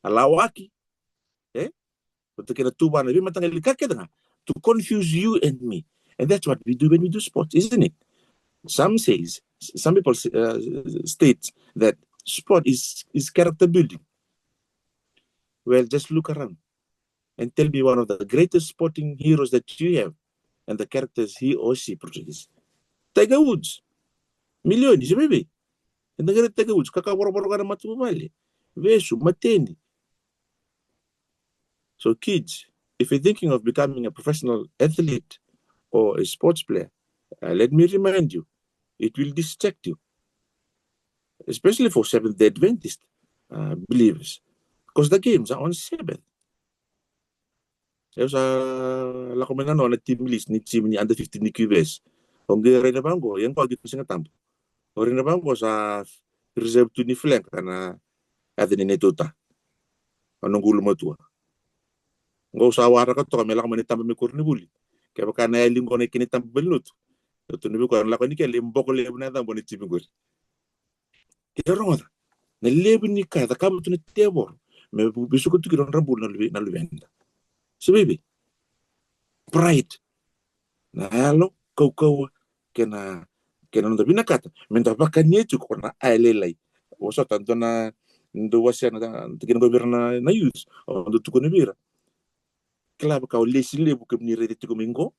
Alawaki. Untuk kira tuba na bima tanggal to confuse you and me. And that's what we do when we do sports, isn't it? Some people state that sport is character building. Well, just look around and tell me one of the greatest sporting heroes that you have and the characters he or she portrays. Tiger Woods. Milhões, maybe. And the great Tiger Woods, kakaboro kana matubale. Vesu, matendi. So kids, if you're thinking of becoming a professional athlete or a sports player, let me remind you, it will distract you, especially for Seventh-day Adventist believers, because the games are on Sabbath. Sa lakomena no na team list ni team ni under 15 ni QBS. Onge rena bango, yang ko gitu singa tampo. Rena bango sa reserve to ni flank kana adini netota. Anong gulo mo tuwa. Ngo sa wara ka to kami lakomena tampo mi kurni buli. Kaya baka na linggo na kinitampo belut. To ni ko la ko ni ke limboko le na tampo ni team guri. Kero ngota. Na lebu ni ka ta kabu to ni tebor. Me bisu ko tukiron rambul na luvenda. So baby, pride. Na halo kau kena ndo binakata. Menda baka nietu ko na ailelai. Oso tanto na ndo wasia na tikino governa na youth. Ndo tuko ni bira. Kala baka lesi lebu ke ni rede tuko mingo.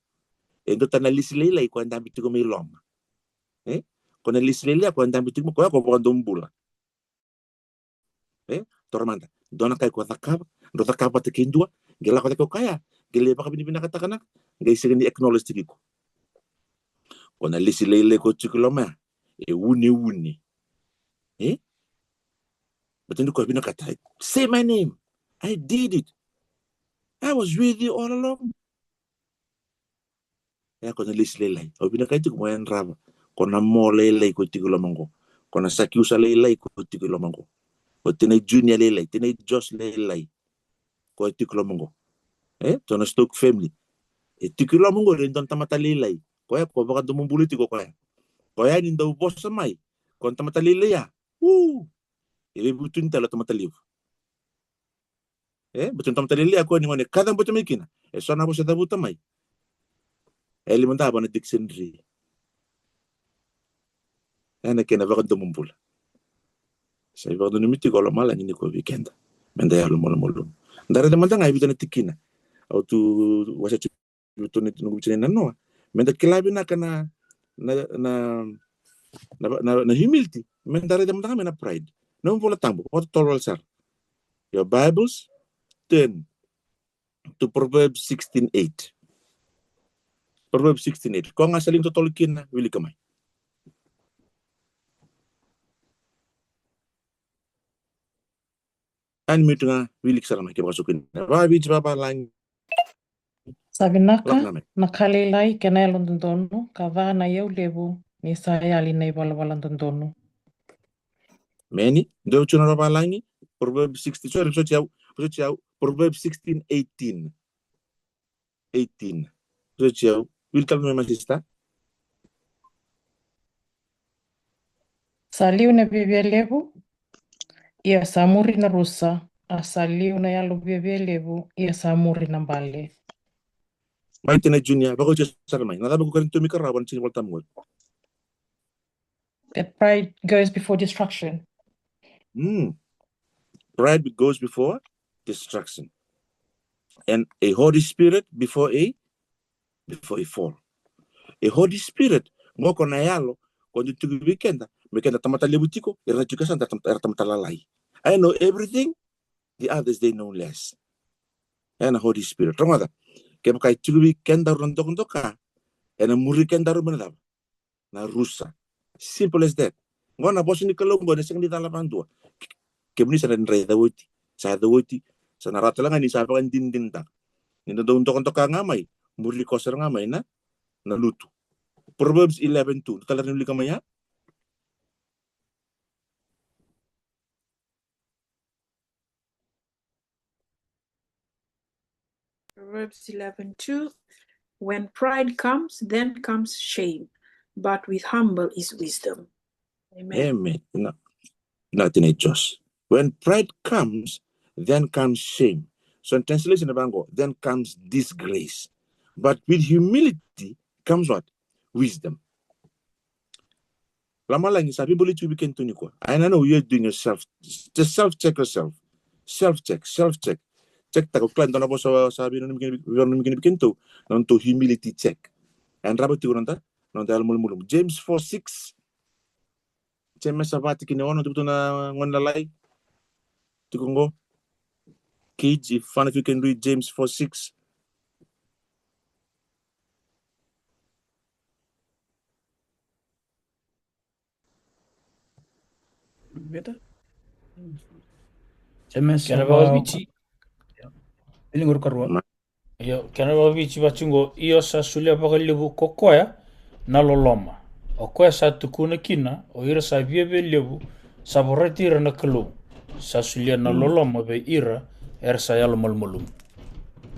Ndo tana lesi lelai ko ndambi tuko mi loma. Ko na lesi lelai ko ndambi tuko ko ko ndo mbula. Tormanda. Dona kai ko takaba, ndo takaba te kindua, gela ko te kaya, gele baka binibina katakana, ngai segeni acknowledge tiko. Kona lisi lele ko chikuloma, uni. But ndo ko bina katai. Say my name. I did it. I was with you all along. Kona lisi lele. Obina kai tiko mo en raba. Kona mo lele ko tikulomango. Kona sakiusa lele ko tikulomango. O tene junior lelai, tene Josh lelai. Ko tikulo mongo. Tona Stoke family. Tikulo mongo rin don tamata lelai. Ko baka dumumbuliti ko kaya. Ko ni daw boss sa mai. Ko tamata lelai ya. Ibe butun tala tamata live. Butun tamata lelai ko ni ngone kadang boto mikina. So na bosa dabuta mai. Eli manda ba na dictionary. Ana kena baka dumumbula. Sa iba do nimiti ko mala ni ko weekend. Menda ya lo molo. Ndare de manda ngai bitana tikina. Au tu wasa tu ni tungu bitana no. Menda kilabi na kana na humility. Menda de manda na pride. No vola tambo. What tolerance sir. Your Bibles turn to Proverbs 16:8. Proverbs 16:8. Ko nga saling totolikin na wili kamay. An mi tunga wilik sarama ke masukin. Ba biji baba lang Sabinaka, lakname. nakalilai kenelon tondonu, kavana yeu lebu, ni sayali na iwalawalan tondonu. Many do chuna baba langi Proverbs 16. Sorry, Proverbs 16:18. 18. So will tell me my sister. Saliu na bibia lebu, ia samuri na rusa, a saliu na yalo bibia lebu, ia samuri na bale. Mai tena junior bako just sarama. Nada bako kan tumi karawan sini wal tamgol. That pride goes before destruction. Pride goes before destruction. And a Holy Spirit before a fall. A Holy Spirit ngoko na yalo kondi tugi weekend mekenda tamata lebutiko era juga santa tamata lalai. I know everything, the others they know less. And a Holy Spirit. Tongada. Kaya kai tugi weekend rondok ka. And a muriken daru menadab. Na rusa. Simple as that. Ngona boss ni kalongo na sing di talapan tua. Kemni sa ren reda woti. Sa da woti Sa narata lang ni sapa kan dindin tak. Ni do untuk ngamay. Muri koser ngamay na luto. Proverbs 11:2. Talar ni kamaya. Proverbs 11:2. When pride comes, then comes shame, but with humble is wisdom. Amen. Amen. Natin ay Diyos. When pride comes, then comes shame. So in translation, then comes disgrace. But with humility comes what? Wisdom. Lama lang sabi boleh tu bikin tu ni ko. I know you're doing yourself. Just self-check yourself. Self-check. Check tak klan tanah bos sabi nun bikin tu. Nonto humility check. And rabat tu nonta. Nonta mulum. James 4:6. James sabati kini ono tu na ngon lalai. Tu kongo. Kids, if one of you can read James 4:6. Beta. James Kana ba bichi ilingur karwa. yo kana ba bichi bachungo iyo sa sulia bakalibu kokoya na loloma. Okoya sa tukuna kina o ira sa biebe lebu sa borretira na kelu. Sa sulia na loloma be ira sa yalo malmalum.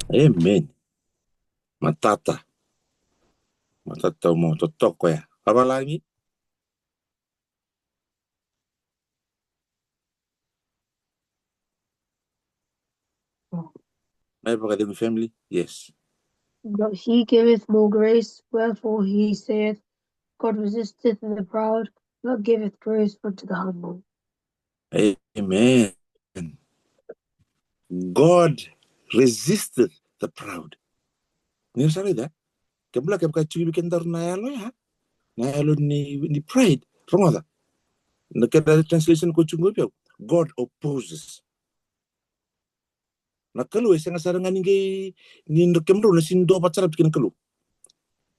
Amen. Matata mo totoko ya. Apa lagi? My family? Yes. But he giveth more grace, wherefore he saith, God resisteth the proud, but giveth grace unto the humble. Amen. God resisteth the proud. Ni sabi da? Kabla cuy bikin dar na yalo ya. Na yalo ni pride. Rongo da. Nakada translation ko chungo pio. God opposes. Nakalu isang sarangan ni ndokemro na sindo pacara bikin kalu.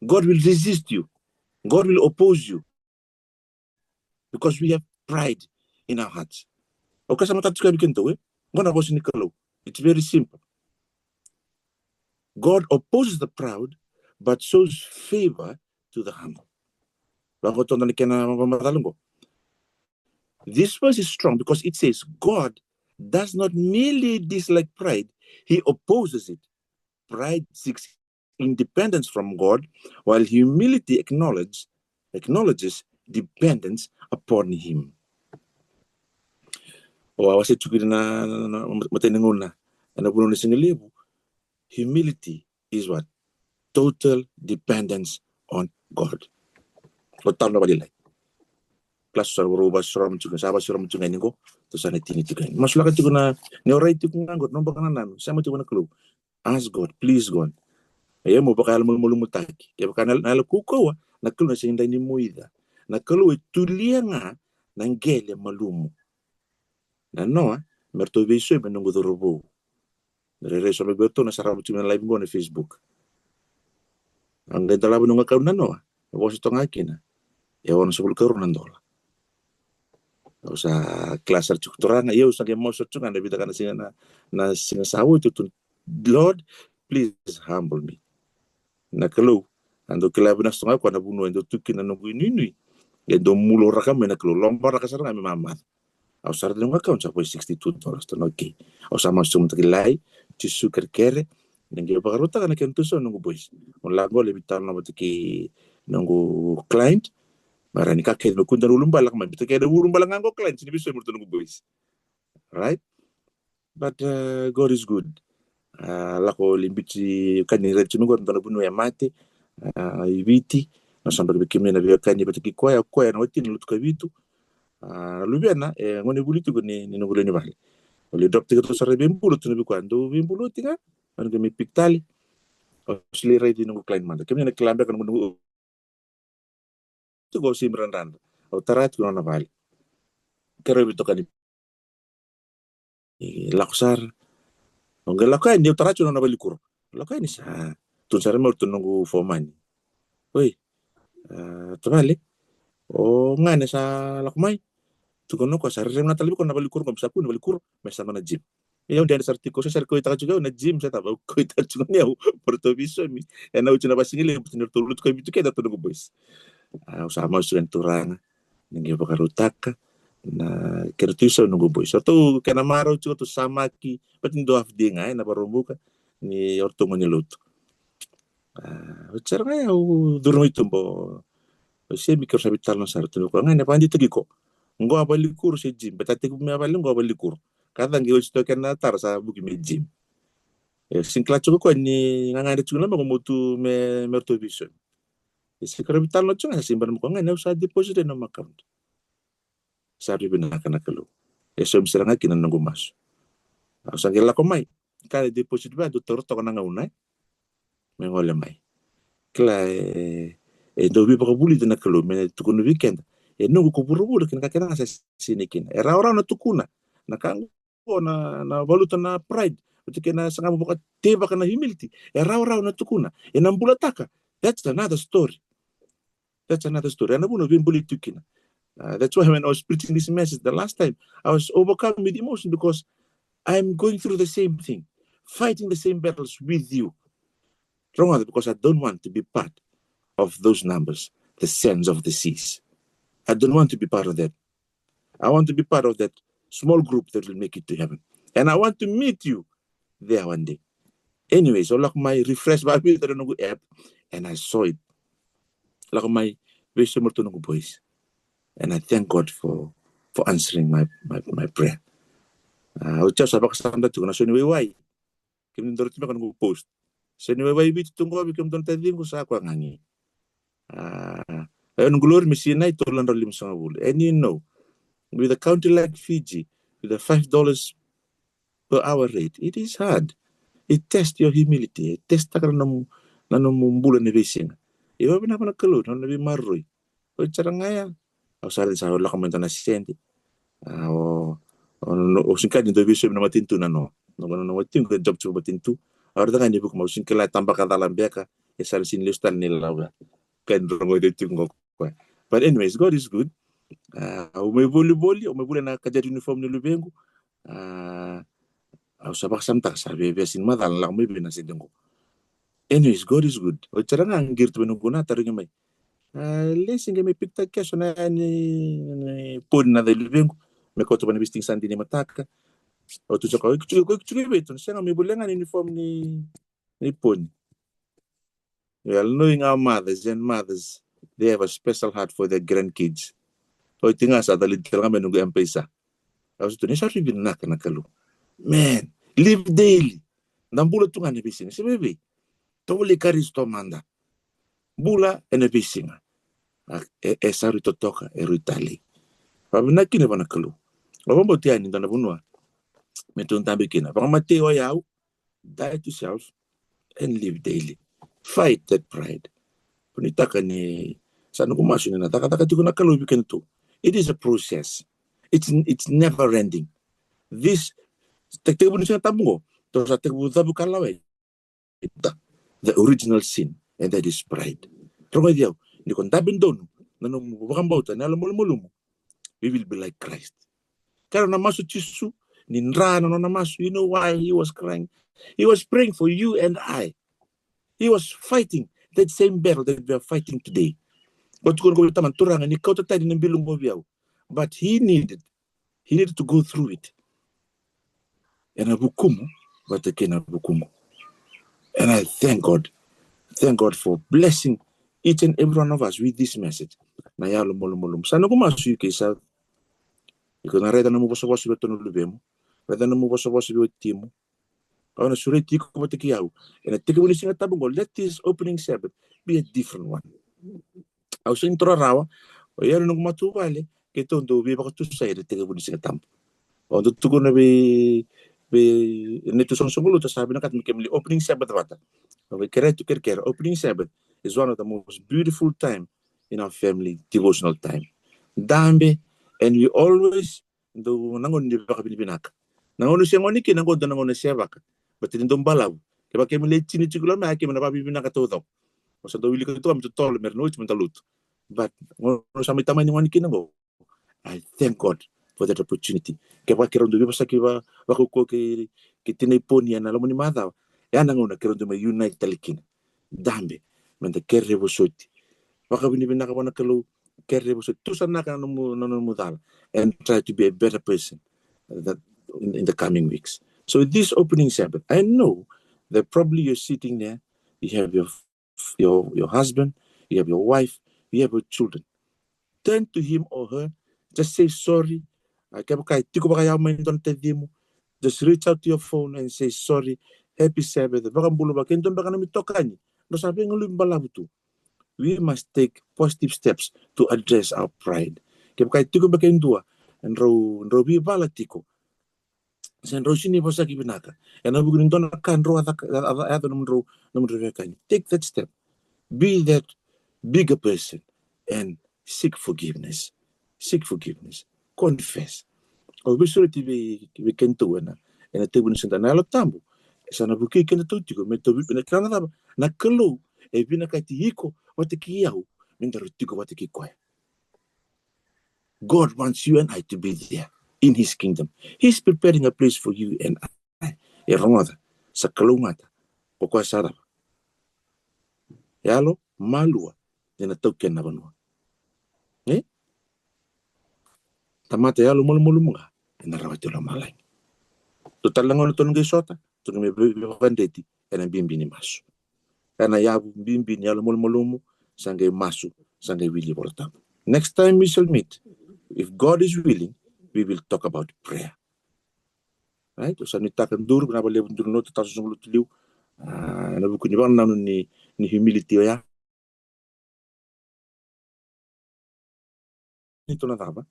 God will resist you. God will oppose you. Because we have pride in our hearts. Okay, sama tatu bikin tu, ngona bos ni kalu. It's very simple. God opposes the proud, but shows favor to the humble. This verse is strong because it says God does not merely dislike pride, he opposes it. Pride seeks independence from God, while humility acknowledges dependence upon him. Humility is what? Total dependence on God. Total nobody like. Plus berubah suram juga sahabat suram juga ini kok terus ada tinggi juga. Masuklah ke na neorai itu nganggur nombor kanan sama juga na kelu. Ask God, please God. Ya mau pakai mulu mutaki. Ya pakai nalo kuko na kelu na sinda ni muida. Na kelu itu lianga nangele malumu. Na no merto viso menunggu dorobo. Dari sobe beto na sarap cuma live go na Facebook. Ang ganda labo nung account na no. Bos itu ngakina. Ya orang sebelum corona dola. Usa kelas terang ya usa ke mau socung anda bita kana singa na singa sawu itu Lord please humble me na kelu ando kelabu na stonga ko na bunu ando tukin na nungu ini ya do mulo rakam na kelu lomba rakasar ngami mama au sar de ngaka unsa po $62 to noki au sama sum trilai ti sugar kere ngi bagarota kana kentu so nungu boys on lago le bitan na batiki nungu client marani kake no kunda ulumbalak man bitake da ulumbalak ngango client sini biso murto nungu boys right but God is good lako limbiti kani retu nungu ntana bunu ya mate ibiti na samba bikimne na bia kani batiki kwa na wati lutuka vitu lubiana ngone bulitu ni nungu le ni bale oli drop tiga to sarre bembulu tu nabi kwando bembulu tinga anu mi piktali osli ready nungu client man kemne na klambe kan nungu tu go simran ran o tarat ko na bali kero bito kan laksar onge lakai ni tarat ko na bali kuro lakai ni sa tun sare mo tunungu fomani oi tabali o ngane sa lakmai tu kono ko sare na talibi ko na bali kuro ko bisa ku na bali kuro mesa mana jim Yung dia artigo sa ko ita juga na gym sa taba ko ita juga ni au porto viso mi na uchi na basingile putinir tulut ko bitu keda tunugo boys usama usugan turanga ningi bakarutaka na kertuiso nungo boys tu kena maro juga tu samaki patin do afdinga na barumbuka ni ortongo ni luto ucara nga au durmo itumbo se mi kersa vital no sar tunugo nga ne pandi tugiko ngo abalikur se gym betati me abali ngo abalikur kada ngi usto kena tar sa buki me gym singkla chuko ko ni nganga de chula mo mutu me merto vision se kera vital no chunga simban mo nga ne usa deposit no account sa ribina kana kalu so bisara nga kinan ngo mas usa ngela ko mai kada deposit ba do torto kana nga unai me ngole mai kla do bi pa buli de na kalu me tukuno weekend nungu ko buru-buru kina kakena sa sinikin ora-ora na tukuna na kango na valuta na pride itu kena sanga buka teba kana humility ora-ora na tukuna enambula taka that's another story ana buno bimbuli tukina that's why when I was preaching this message the last time I was overcome with emotion because I'm going through the same thing fighting the same battles with you wrong because I don't want to be part of those numbers the sands of the seas. I don't want to be part of that. I want to be part of that small group that will make it to heaven. And I want to meet you there one day. Anyway, so like my refresh Bible app, and I saw it. Like my voice. And I thank God for answering my prayer. Ucap sabak sanda tu na soni wai. Kim ndor tu kan post. Soni wai bit tunggu bikim don tading ko sa kwa ngangi. And glory machine I told under lim sangabul. And you know, with a country like Fiji, with a $5 per hour rate, it is hard. It tests your humility. It tests takar namu mbula ni racing. Iba bina pa nagkalu, nabi marroy. O charangaya. O sari sa wala kamenta na siyente. O singkad yung dobi na matintu na no. No matintu ka job sa matintu. Ahora nga niyo kung singkala tambak ka dalam beka. Isal sinlistan nila lawa. Kan rongo itu ngok. But anyways, God is good. Umebuli na kajar uniform ni lubengu. Sabak samtak sabi besin madal lang may binasidong ko. Anyways, God is good. O charang ang girto benuguna taring may. Lesing may pigtag keso na ni pun na dahil lubengu. May koto pa na bisting sandi ni mataka. O tu saka ko beton siya nga may bulangan uniform ni pun. Well, knowing our mothers, they have a special heart for their grandkids. O tinga sa dalid ka nga menunggu empesa. Tapos ito, nisa rin binaka na kalu. Man, live daily. Nambula ito nga nabisin. Si bebe, tawali ka rin ito manda. Bula e nabisin nga. Esa rin ito toka, ero itali. Pabinaki na ba na kalu? Wabang botihan, hindi na bunwa. May tuntabi kina. Pangamati o yaw, die to self, and live daily. Fight that pride. Punita ka ni sana kumasyo na taka tiko na kalubi ka nito. It is a process. It's never ending. This tekbo ni sina tabungo to sa tekbo tabu kalaway. The original sin, and that is pride. Rongo diaw ni kon tabin don nanong bakambauta na alamulumulo we will be like Christ. Kaya namaso chisu ni nrano na namaso. You know why he was crying? He was praying for you and I. He was fighting that same battle that we are fighting today. But he needed to go through it. And I thank God for blessing each and every one of us with this message. Sana kumasu kaysa ikaw nareta na mo boso-boso beto no lubemo. Reta na mo boso-boso beto timo. Kau na sure tiko ko tikiyaw. And at tiko ni singa tabungo, let this opening Sabbath be a different one. Au sa intro rawa, o yaro nung matuwale, kito ndo bi baka tu sa ire tiko ni singa tampo. O ndo tuko na bi nito song-songulo to sabi na kat mikemli opening Sabbath bata. O kere to kere. Opening Sabbath is one of the most beautiful time in our family devotional time. Dambe, and we always do nangon di baka Pilipinak. Nangon siya ngoni ki nangon do nangon siya baka. But in balaw. Kaya kaya mali chini chigulo ma kaya na Pilipinak katoto. O sa do wili ko to am to tol merno ich mentalut. But ngono sa may tamay ni ngoni ki nango. I thank God for that opportunity. Ke pa kero ndu basa ke ba ko ke tinai poni ana lo moni madha. Ya na ngona kero ndu me unite talikina. Dambe men the kerre bo soti. Waka bini bina ka wana kalau kerre bo soti. Tusa na ka no mudala and try to be a better person that in the coming weeks. So this opening Sabbath, I know that probably you're sitting there, you have your husband, you have your wife, you have your children. Turn to him or her, just say sorry. Just reach out to your phone and say sorry, happy Sabbath. We must take positive steps to address our pride. And robi balatiko. Sen rosini bosa kibinaka. And I'm going to kan ro ada numro take that step. Be that bigger person and seek forgiveness. Seek forgiveness. Confess. O bisuri we can do na. And a table senta na lo tambo. Sana buki kena tutiko me to na kana na kelo e bina kati hiko wate kiyau minda rutiko wate kikoya. God wants you and I to be there in his kingdom. He's preparing a place for you and I. E rongoda sa kalungata pokwa sarap. Yalo malua na token na banua. Tamata yalo mulu mga na rawati la malay. Total lang ono tonong sota, tonong me bandeti ena bimbini masu. Ena yabu bimbini yalo mulu sangay masu, sangay wili bolta. Next time we shall meet, if God is willing, we will talk about prayer. Right? So nitakan dur na bale bundur no tatas sumulu tuliu. Na buku ni bang nanu ni humility ya. Ito na taba.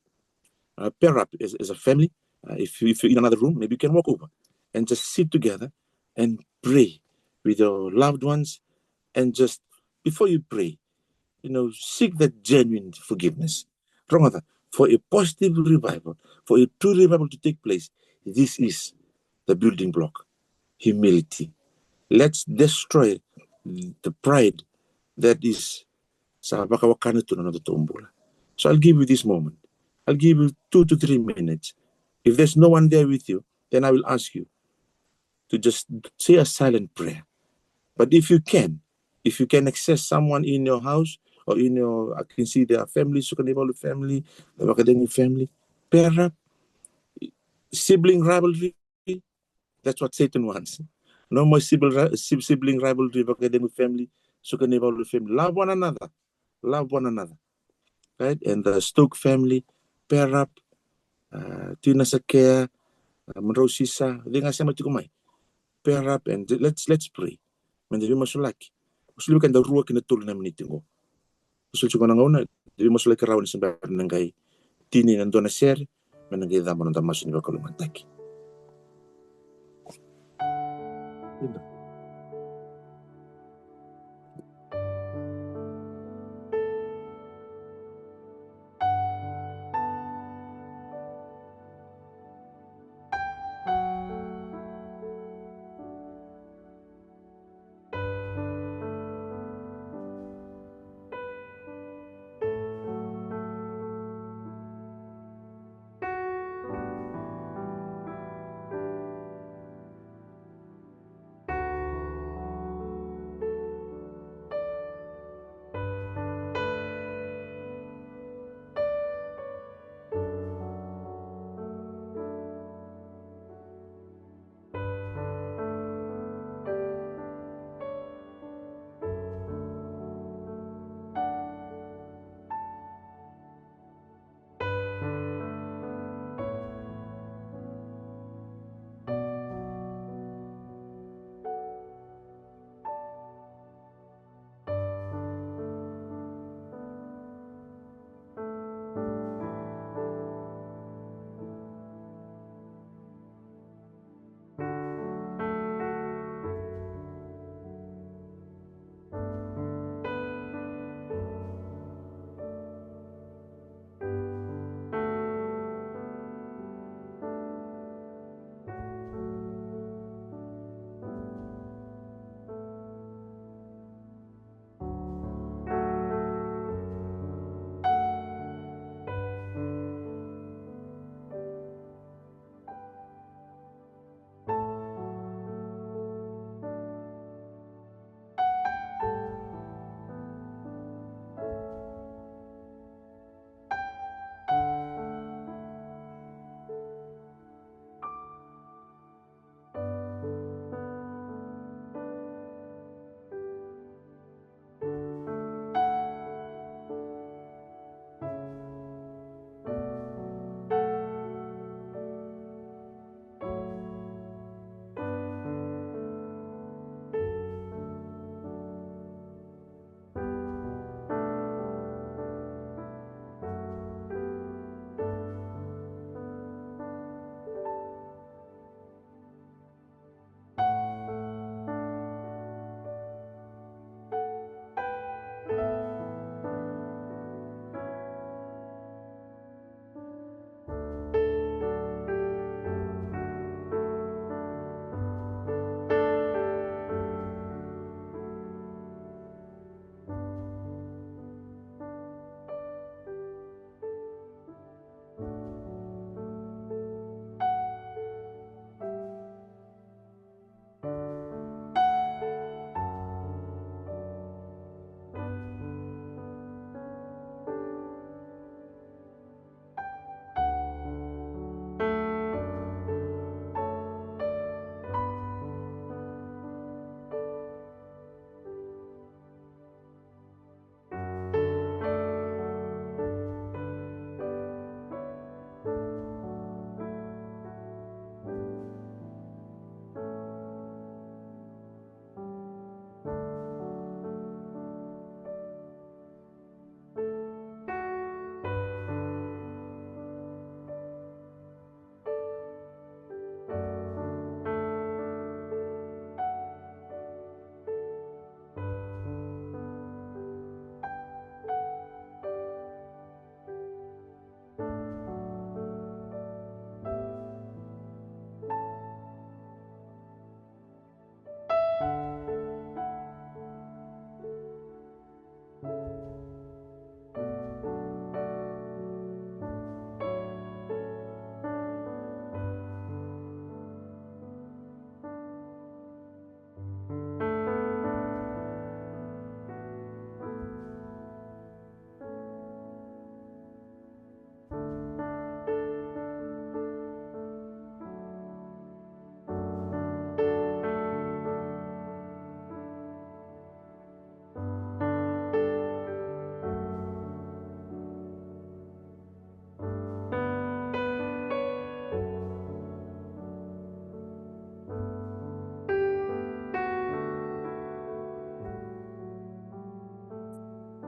Pair up as a family. If you're in another room, maybe you can walk over and just sit together and pray with your loved ones. And just before you pray, seek that genuine forgiveness. For a positive revival, for a true revival to take place, this is the building block, humility. Let's destroy the pride that is. So I'll give you this moment. I'll give you 2 to 3 minutes. If there's no one there with you, then I will ask you to just say a silent prayer. But if you can access someone in your house or I can see their family, Sukanibolu family, the academic family, pair up, sibling rivalry, that's what Satan wants. No more sibling rivalry, academic family, Sukanibolu family. Love one another. Right? And the Stoke family, pair up, Tina Sakea, Monroe Sisa, pair up and let's pray. Menjadi masulaki. Usul kan da ruwa kina tulu na minitingo. Usul chuko na ngauna, devi masulaki rawan sembar nangai tini nandona ser, menangai dama nanda masu ni bakalumantaki.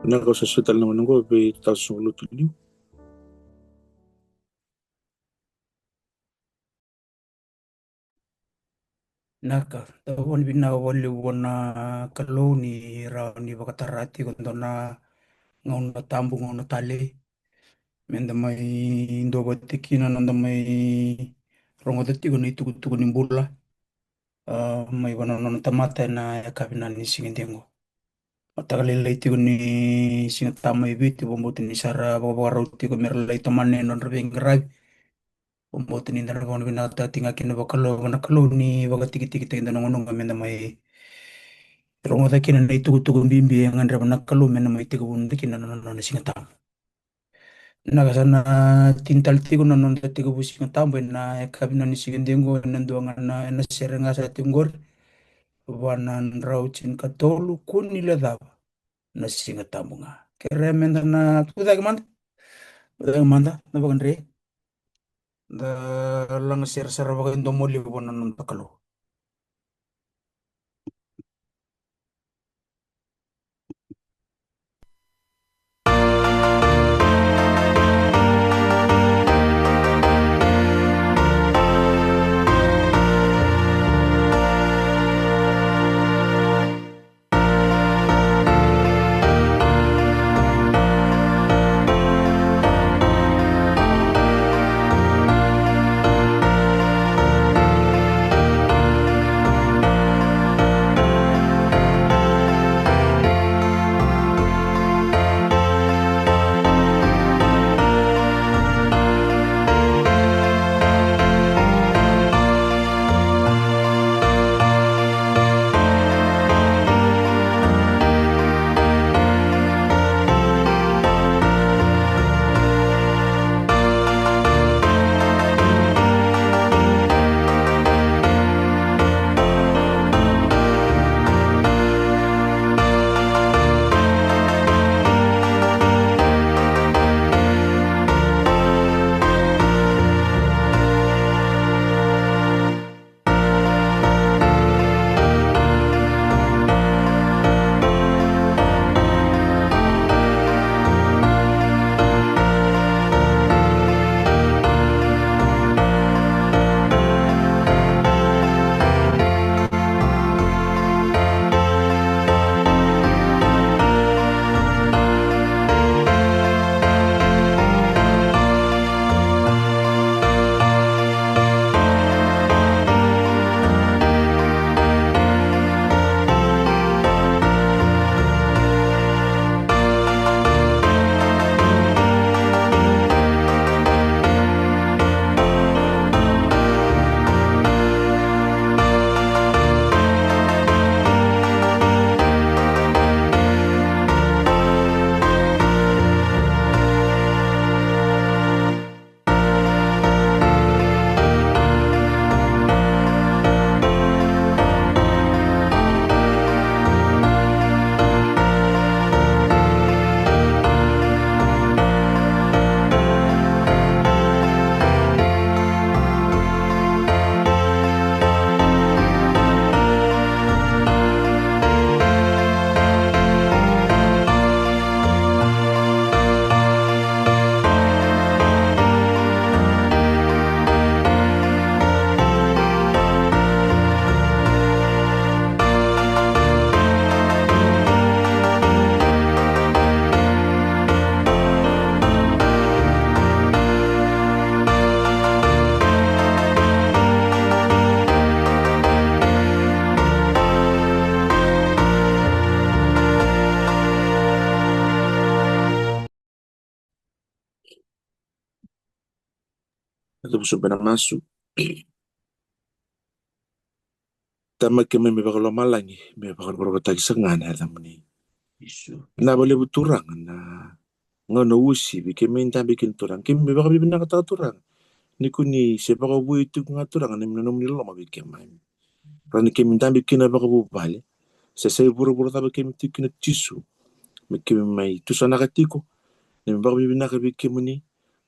Nako sa sutal naman ngo be tasong lutuliw. Naka tawon bina wali wana kalau ni rau ni bakatarati kontona ngaun na tambu ngaun na tali menda mai indo batiki na nanda mai rongodati ko ni tugu ni bula mai wana nona tamata na kabina ni singendengo matagalila iti ko ni singatama ibiti bombote ni sara bagarauti ko merla ito mane non rabing grabe bombote ni ndara ko binata tinga kina bakalo ni bagatiki tinga nongonong menda mai rongoda kina na itugu bimbi yang andra banakalu mena mai tigu bundi kina nona singatama nagasana tintal tigo na non tigo busing tambo na kabina ni sigendengo nanduanga na serenga sa tinggor wanan rauchin katolu kun nila daba na singa tambo nga kere menda na tuda gmanda na bagan re da lang ser bagan domoli wanan non takalo Tapos na masu. Tama kami may bakal malangi, may bakal berbatag sengan ada meni. isu Na boleh buturang na ngono usi bikin minta bikin turang. Kim may bakal bibina kata turang. Niku ni siapa kau bu itu ngaturang ni menom ni lama bikin main. Rani kim minta bikin apa kau balik. Sesai buru-buru tapi kim tikin tisu. Bikin mai tu sana katiko. Ni bakal bibina bikin meni.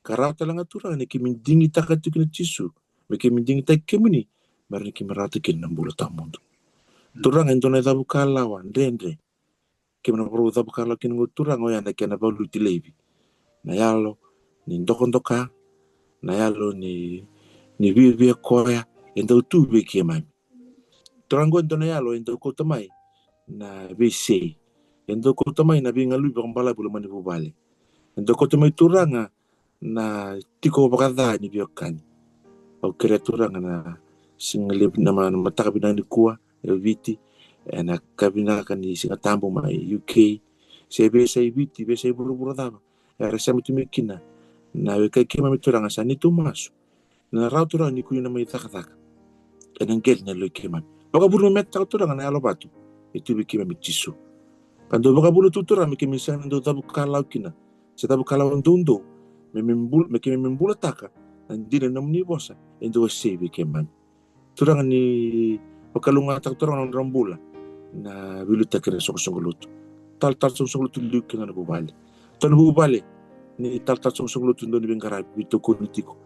Karata lang aturang ni kim dingi takat tikin tisu. Bikin dingi tak kim meni. Baru kim rata kin 6 tahun. Turang ento na tabu kalawan, rendre. kemana perlu tahu kalau kini nguturang o yana kena balu tilebi na yalo ni ndokondoka na yalo ni vivi koya endo tu be kemami turango endo na yalo endo ko tamai na bese endo ko tamai na binga lu bala bulu mani bubale endo ko tamai turanga na tiko bakada ni biokani o kere turanga na single na mataka binani kuwa viti na kabina kan ni singa tambo mai UK se besa viti besa buru dava era sa mitumikina na we kai kema mituranga sa ni tumasu na rautura ni kuina mai takataka enangel na lo kema baka buru meta turanga na alo batu itu bikima mitisu kando baka buru tutura mi kemi sa ndo tabu kala kina se tabu kala ndundo me membula taka andire namni bosa endo se bikema turanga ni pakalunga tak turanga rambula na wilu takira sokolutu tal sokolutu luki na bubale ton bubale ni tal sokolutu ndo ni bengara bito politiko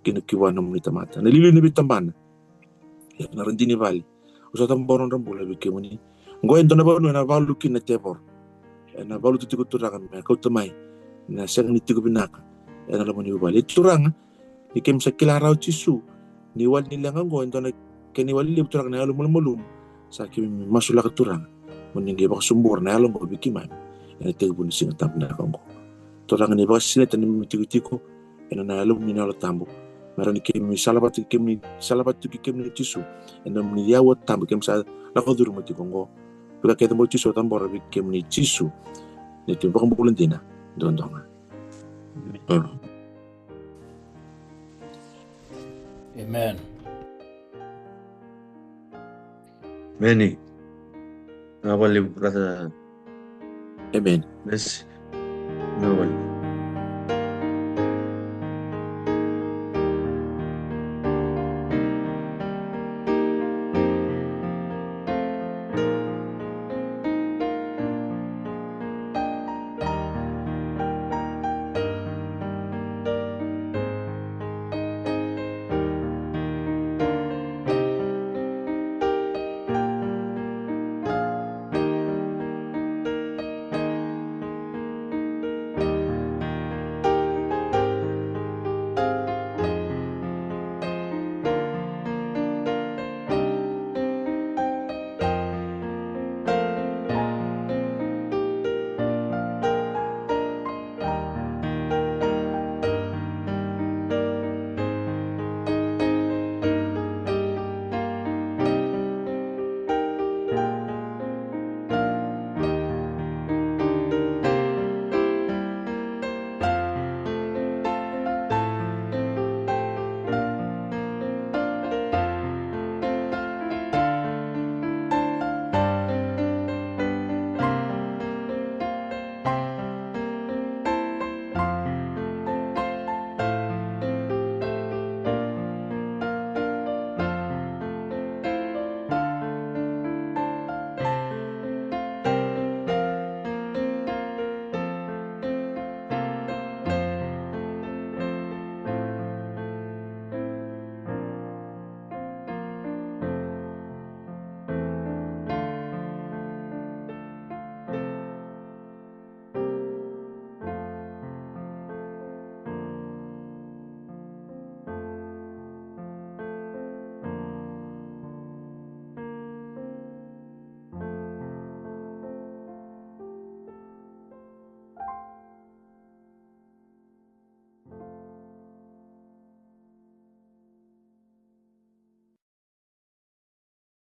kina kiwana munita mata na lilu ni bitambana ya na randini vale usata mboron rambula bikemuni ngo endo na balu na balu kina tebor na balu tutiko turanga me kautamai na sengni tiko binaka na lamoni bubale turanga ikem sakila rau tisu ni wal ni langa ngo endo na keni wali le turanga na alu mulum sa kimi masula ka turanga muningi baka sumbur na alu ngo bikima ena tegu ni singa tamna kango turanga ni baka sineta ni mitiko ena na alu ni na tambo marani kemi salabatu kemi tisu ena muni yawo tambo kemi sa la ko duru mitiko ngo baka kete mo tisu tambora kemi tisu ni tu baka bulendina dondonga Amen. Many. Nawali brother. amen Yes. Nawali.